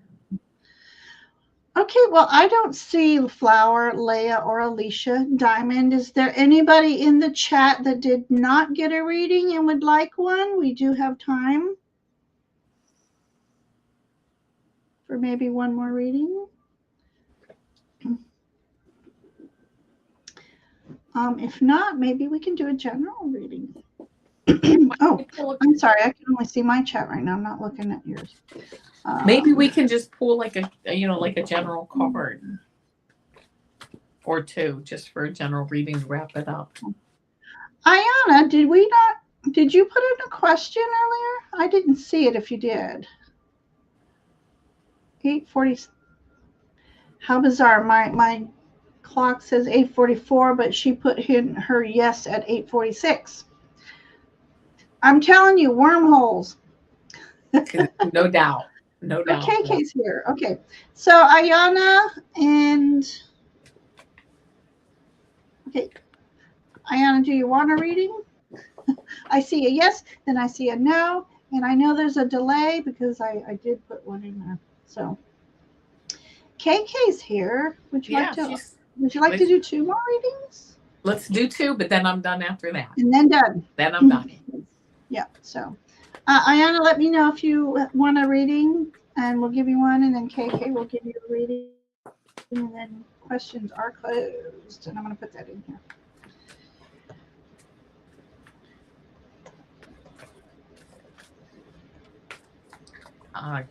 So, okay, well, I don't see Flower, Leah, or Alicia. Diamond, is there anybody in the chat that did not get a reading and would like one? We do have time for maybe one more reading. If not, maybe we can do a general reading. Oh, I'm sorry. I can only see my chat right now. I'm not looking at yours. Maybe we can just pull like a general card or two just for a general reading to wrap it up. Ayana, did you put in a question earlier? I didn't see it if you did. 8:40. How bizarre. My clock says 8:44, but she put in her yes at 8:46. I'm telling you, wormholes. No doubt. No doubt. KK's here. Okay. So Ayana and okay. Ayana, do you want a reading? I see a yes, then I see a no, and I know there's a delay because I did put one in there. So KK's here. Would you like to do two more readings? Let's do two, but then I'm done after that. And then done. Then I'm done. Yeah. So Ayana, let me know if you want a reading, and we'll give you one, and then KK will give you a reading, and then questions are closed. And I'm going to put that in here.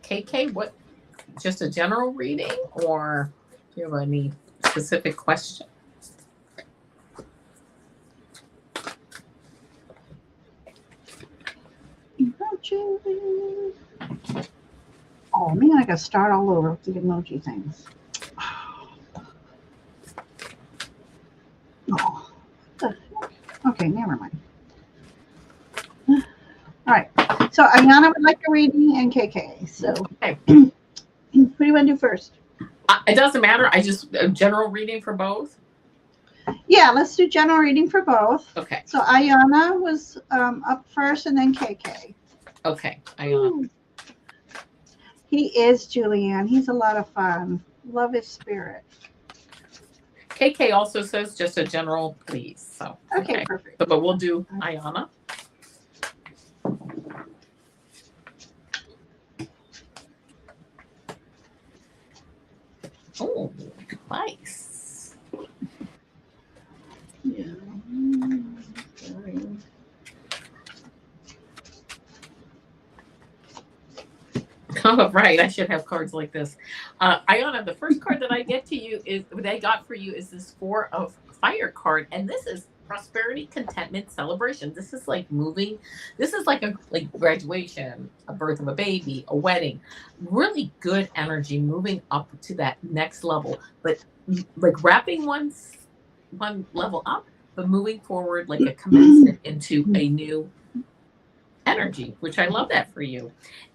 KK, what? Just a general reading, or do you have any specific question? Oh man, I got to start all over with the emoji things. Oh, okay, never mind. All right. So Ayana would like a reading and KK. So Okay. who do you want to do first? It doesn't matter. I just a general reading for both. Yeah, let's do general reading for both. Okay. So Ayana was up first, and then KK. Okay. Ayana. He is Julianne. He's a lot of fun. Love his spirit. KK also says just a general please. So Okay, perfect. So, but we'll do Ayana. Oh, nice. Yeah. Oh, right. I should have cards like this. Ayana, the first card that I get to you is that I got for you is this Four of Fire card, and this is prosperity, contentment, celebration. This is like moving. This is like a graduation, a birth of a baby, a wedding. Really good energy, moving up to that next level, but like wrapping one level up, but moving forward like a commencement into a new energy, which I love that for you.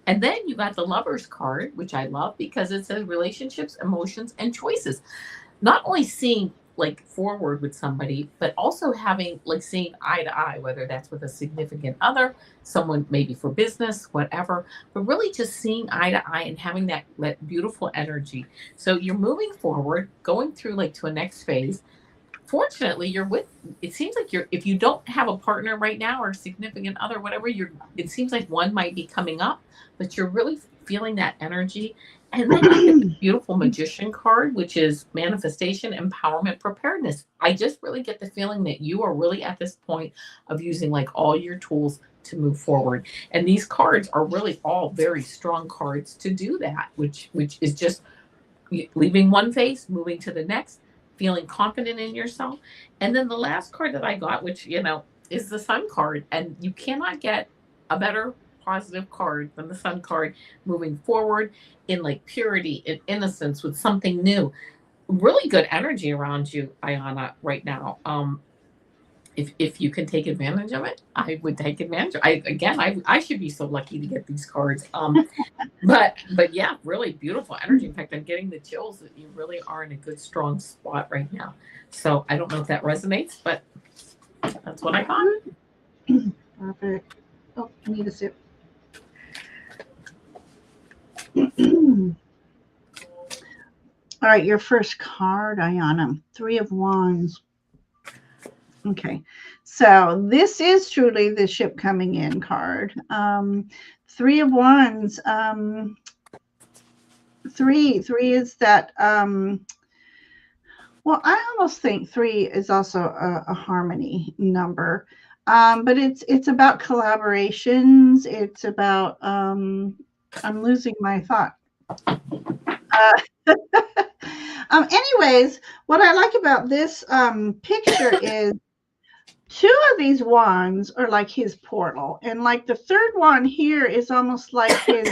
And then you got the Lovers card, which I love because it says relationships, emotions, and choices. Not only seeing like forward with somebody, but also having like seeing eye to eye, whether that's with a significant other, someone maybe for business, whatever, but really just seeing eye to eye and having that beautiful energy. So you're moving forward, going through like to a next phase. Fortunately, you're with, it seems like you're, if you don't have a partner right now or a significant other, whatever, it seems like one might be coming up, but you're really feeling that energy. And then you get the beautiful Magician card, which is manifestation, empowerment, preparedness. I just really get the feeling that you are really at this point of using like all your tools to move forward. And these cards are really all very strong cards to do that, which is just leaving one phase, moving to the next, feeling confident in yourself. And then the last card that I got, which, is the Sun card. And you cannot get a better positive card than the Sun card, moving forward in like purity and innocence with something new. Really good energy around you, Ayana, right now. If you can take advantage of it, I would take advantage. I should be so lucky to get these cards. But yeah, really beautiful energy. In fact, I'm getting the chills that you really are in a good, strong spot right now. So I don't know if that resonates, but that's what I got. Perfect. Oh, I need a sip. All right, your first card, Ayana. 3 of Wands. Okay, so this is truly the ship coming in card. 3 of Wands. Three is that. Well, I almost think 3 is also a harmony number, but it's about collaborations. It's about. I'm losing my thought. Anyways, what I like about this picture is 2 of these wands are like his portal, and like the third one here is almost like his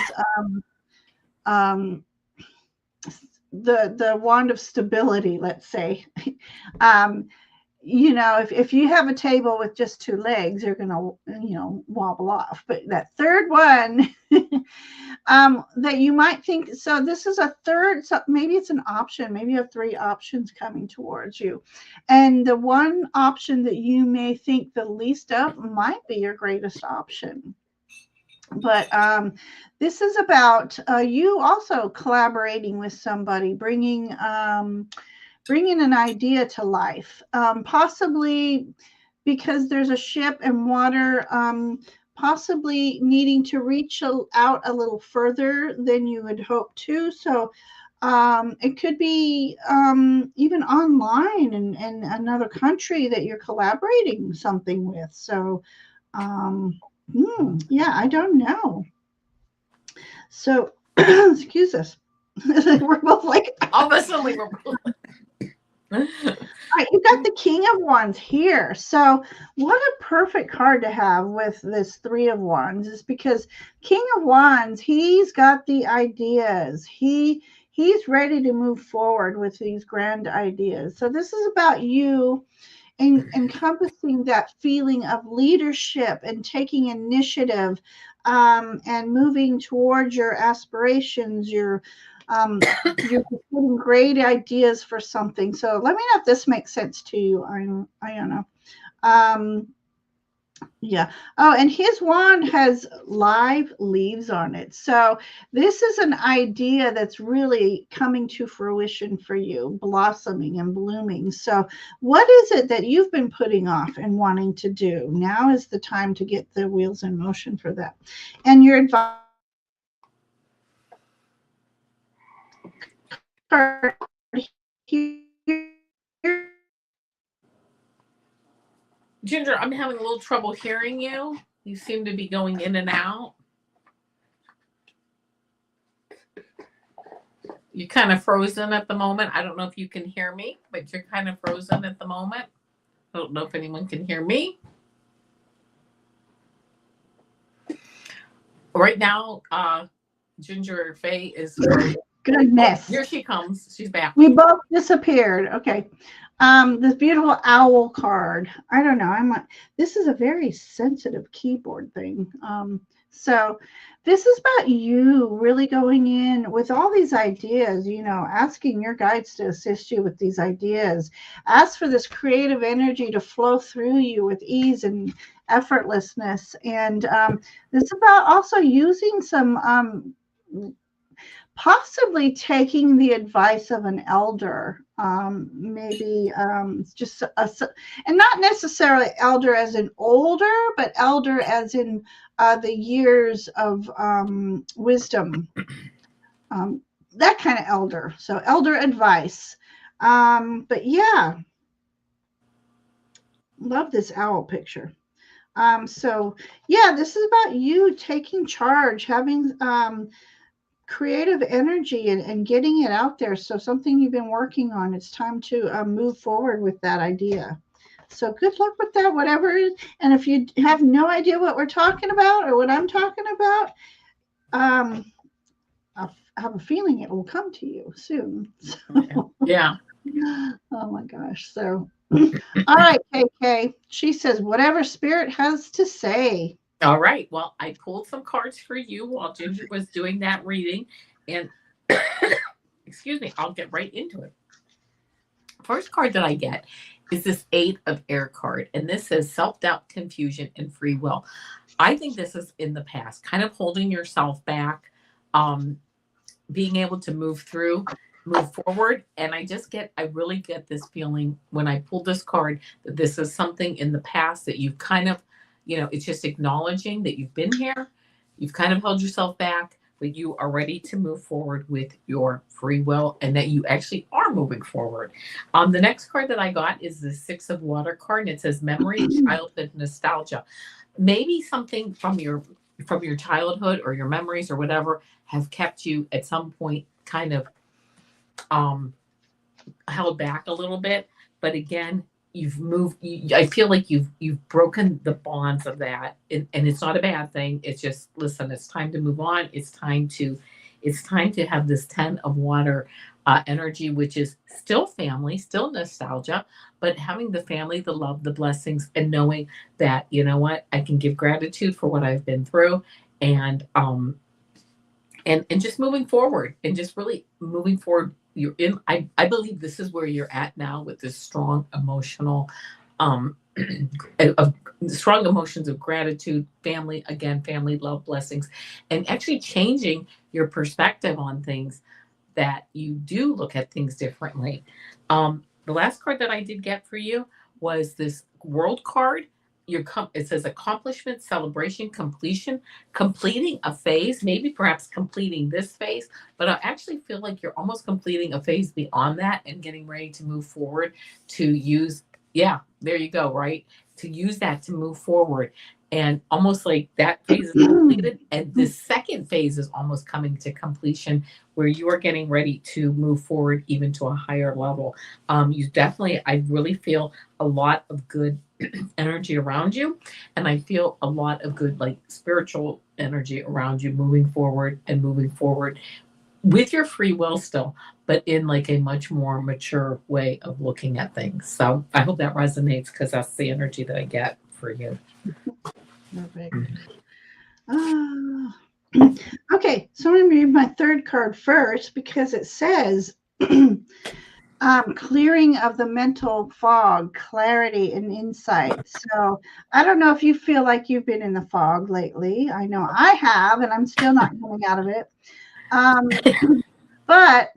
um, the wand of stability, let's say. If you have a table with just 2 legs, you're gonna wobble off. But that third one, that you might think, so this is a third, so maybe it's an option, maybe you have 3 options coming towards you, and the one option that you may think the least of might be your greatest option. But this is about you also collaborating with somebody, bringing an idea to life, possibly because there's a ship and water, possibly needing to reach out a little further than you had hoped to. So it could be even online in another country that you're collaborating something with. So yeah, I don't know. So excuse us. We're both like, all of a sudden we were. All right, you got the King of Wands here. So what a perfect card to have with this 3 of Wands is because King of Wands, he's got the ideas. He's ready to move forward with these grand ideas. So this is about you encompassing that feeling of leadership and taking initiative, and moving towards your aspirations, you're getting great ideas for something. So let me know if this makes sense to you. I don't know. Um, yeah. Oh, and his wand has live leaves on it. So this is an idea that's really coming to fruition for you, blossoming and blooming. So what is it that you've been putting off and wanting to do? Now is the time to get the wheels in motion for that. And your advice here. Ginger, I'm having a little trouble hearing you. You seem to be going in and out. You're kind of frozen at the moment. I don't know if you can hear me, but you're kind of frozen at the moment. I don't know if anyone can hear me. Right now, Ginger Faye is frozen. Goodness. Oh, here she comes. She's back. We both disappeared. Okay. This beautiful owl card. I don't know. This is a very sensitive keyboard thing. So this is about you really going in with all these ideas, asking your guides to assist you with these ideas. Ask for this creative energy to flow through you with ease and effortlessness. And this is about also using some possibly taking the advice of an elder, maybe just and not necessarily elder as in older, but elder as in the years of wisdom, that kind of elder. So elder advice. But yeah, love this owl picture. So yeah, this is about you taking charge, having creative energy and getting it out there. So something you've been working on, it's time to move forward with that idea. So good luck with that, whatever it is. And if you have no idea what we're talking about or what I'm talking about, I have a feeling it will come to you soon. So, yeah. Oh my gosh. So, all right, KK. She says, whatever spirit has to say. All right. Well, I pulled some cards for you while Ginger was doing that reading. And excuse me, I'll get right into it. First card that I get is this 8 of Air card. And this says self-doubt, confusion, and free will. I think this is in the past, kind of holding yourself back, being able to move forward. And I really get this feeling when I pulled this card that this is something in the past that you've kind of, it's just acknowledging that you've been here, you've kind of held yourself back, but you are ready to move forward with your free will and that you actually are moving forward. The next card that I got is the 6 of Water card, and it says memory, childhood, nostalgia. Maybe something from your childhood or your memories or whatever have kept you at some point kind of held back a little bit. But again, you've moved. I feel like you've broken the bonds of that, and it's not a bad thing. It's just, listen, it's time to move on. It's time to have this 10 of Water energy, which is still family, still nostalgia, but having the family, the love, the blessings, and knowing that, you know what, I can give gratitude for what I've been through, and just moving forward, and just really moving forward. I believe this is where you're at now with this strong emotional, of strong emotions of gratitude, family, love, blessings, and actually changing your perspective on things, that you do look at things differently. The last card that I did get for you was this World card. It says accomplishment, celebration, completion, completing a phase, maybe perhaps completing this phase, but I actually feel like you're almost completing a phase beyond that and getting ready to move forward to use, there you go, right? To use that to move forward. And almost like that phase is completed, and this second phase is almost coming to completion, where you are getting ready to move forward even to a higher level. I really feel a lot of good energy around you, and I feel a lot of good, like, spiritual energy around you, moving forward with your free will still, but in like a much more mature way of looking at things. So I hope that resonates because that's the energy that I get for you. Perfect. Okay, so I'm going to read my third card first because it says clearing of the mental fog, clarity and insight. So I don't know if you feel like you've been in the fog lately. I know I have, and I'm still not coming out of it. But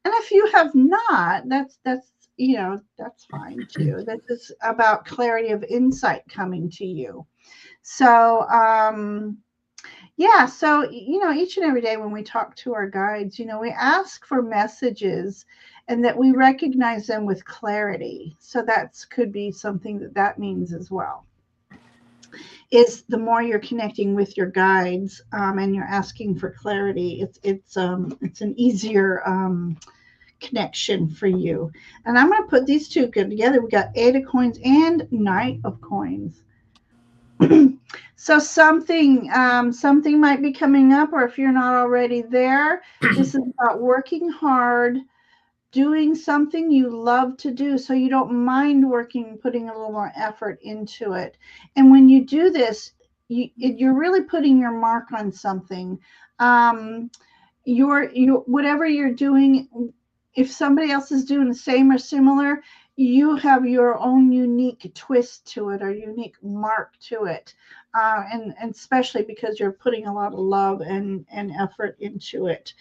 and if you have not, that's that's fine too. This is about clarity of insight coming to you. So yeah, so each and every day when we talk to our guides, we ask for messages and that we recognize them with clarity. So that could be something that means as well. Is the more you're connecting with your guides and you're asking for clarity, it's an easier connection for you. And I'm going to put these two good together. We got 8 of coins and 9 of coins. So something might be coming up, or if you're not already there, this is about working hard, doing something you love to do, so you don't mind working, putting a little more effort into it. And when you do this, you're really putting your mark on something. You whatever you're doing, if somebody else is doing the same or similar, you have your own unique twist to it or unique mark to it. And especially because you're putting a lot of love and effort into it,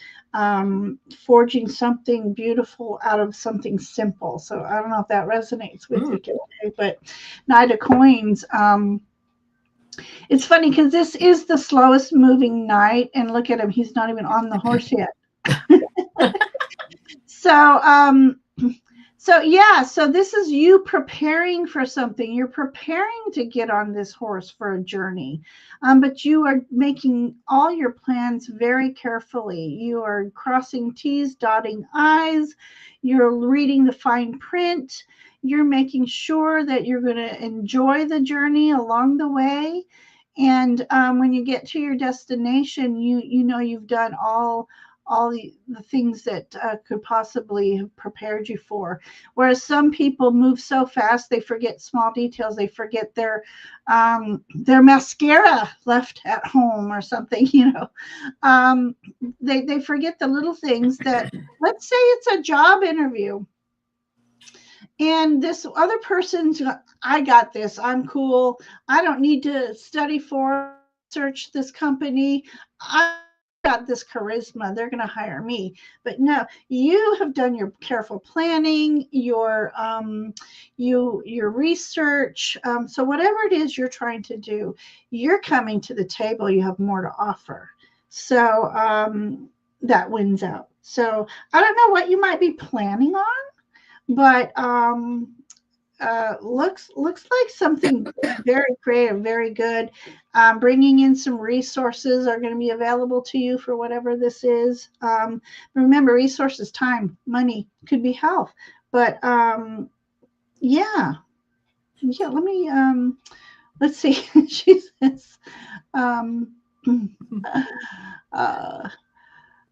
forging something beautiful out of something simple. So I don't know if that resonates with you today, but Knight of Coins, it's funny because this is the slowest moving knight, and look at him, he's not even on the horse yet. So this is you preparing for something. You're preparing to get on this horse for a journey, but you are making all your plans very carefully. You are crossing T's, dotting I's. You're reading the fine print. You're making sure that you're going to enjoy the journey along the way. And when you get to your destination, you know you've done all the things that could possibly have prepared you for. Whereas some people move so fast, they forget small details. They forget their mascara left at home or something, they forget the little things that, let's say it's a job interview. And this other person's, I got this, I'm cool, I don't need to study for research this company, I got this charisma, they're going to hire me. But no, you have done your careful planning, your research. So whatever it is you're trying to do, you're coming to the table, you have more to offer. So that wins out. So I don't know what you might be planning on, but looks like something very creative, very good. Bringing in some resources are going to be available to you for whatever this is. Remember, resources, time, money, could be health, but yeah. Let me let's see. She says,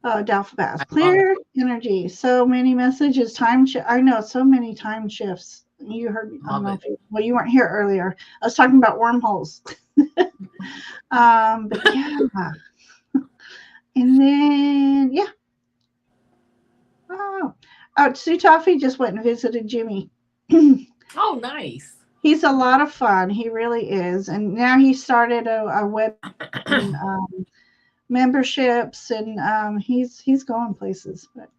Doubtful Pass. Clear energy. So many messages. Time shift. I know so many time shifts. You heard me. I don't know if you weren't here earlier. I was talking about wormholes. But yeah. And then yeah. Oh, Sue Toffee just went and visited Jimmy. Oh, nice. He's a lot of fun. He really is. And now he started a web memberships, and he's going places. But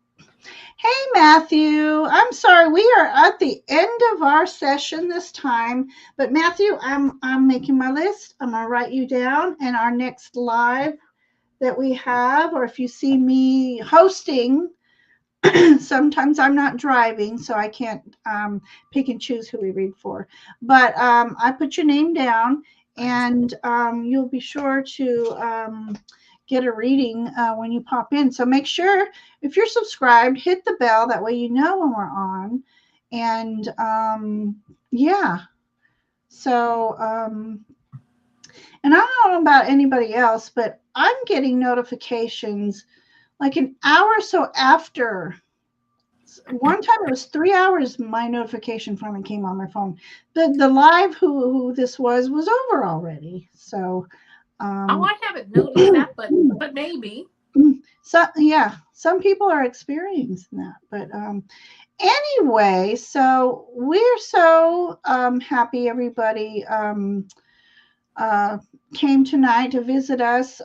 hey, Matthew, I'm sorry, we are at the end of our session this time. But Matthew, I'm making my list. I'm gonna write you down, and our next live that we have, or if you see me hosting, sometimes I'm not driving, so I can't pick and choose who we read for. But I put your name down, and you'll be sure to get a reading when you pop in. So make sure, if you're subscribed, hit the bell. That way you know when we're on. And yeah. So and I don't know about anybody else, but I'm getting notifications like an hour or so after. One time it was 3 hours. My notification finally came on my phone. The live who this was over already. So, I haven't noticed that, but maybe. So yeah, some people are experiencing that. But anyway, so we're so happy everybody came tonight to visit us.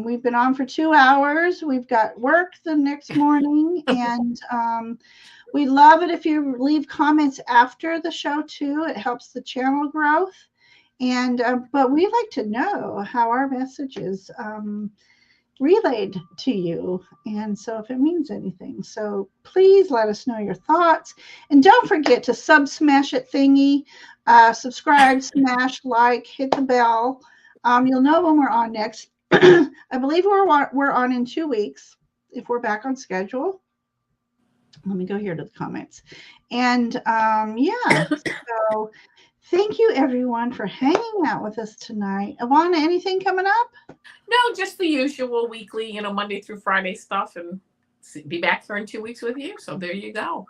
We've been on for 2 hours. We've got work the next morning, and we love it if you leave comments after the show too. It helps the channel growth. And but we like to know how our messages relayed to you, and so if it means anything, so please let us know your thoughts, and don't forget to smash it thingy, subscribe, smash like, hit the bell. You'll know when we're on next. I believe we're on in 2 weeks if we're back on schedule. Let me go here to the comments, and yeah, so thank you everyone for hanging out with us tonight. Avana, anything coming up? No, just the usual weekly, Monday through Friday stuff, and be back here in 2 weeks with you. So there you go.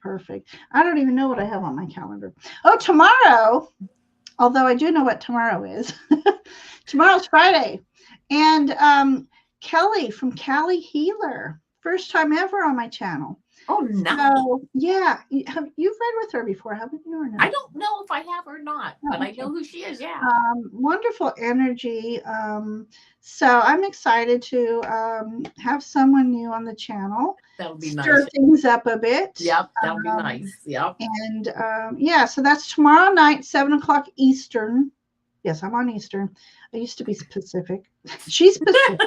Perfect. I don't even know what I have on my calendar. Oh, tomorrow, although I do know what tomorrow is. Tomorrow's Friday. And Kelly from Cali Healer, first time ever on my channel. Oh, nice. So, yeah, you've read with her before, haven't you? Or no? I don't know if I have or not, but okay. I know who she is. Yeah. Wonderful energy. So I'm excited to have someone new on the channel. That'll be Stir nice. things up a bit. Yep, that'll be nice. Yep. And yeah, so that's tomorrow night, 7:00 Eastern. Yes, I'm on Eastern. I used to be Pacific. She's Pacific.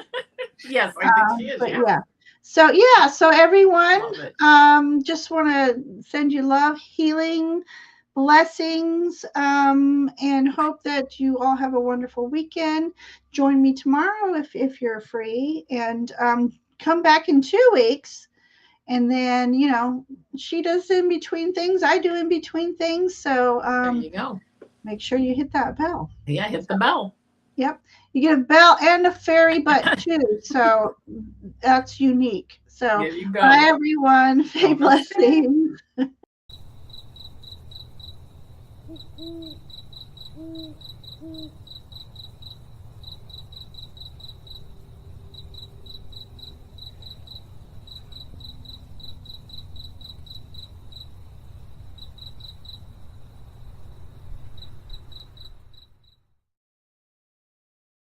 Yes, I think she is. But yeah. So everyone, just want to send you love, healing, blessings, and hope that you all have a wonderful weekend. Join me tomorrow if you're free, and come back in 2 weeks. And then, she does in between things, I do in between things. So there you go. Make sure you hit that bell. Yeah, hit the bell. Yep. You get a bell and a fairy butt too. So that's unique. So there you go. Bye everyone. Blessings.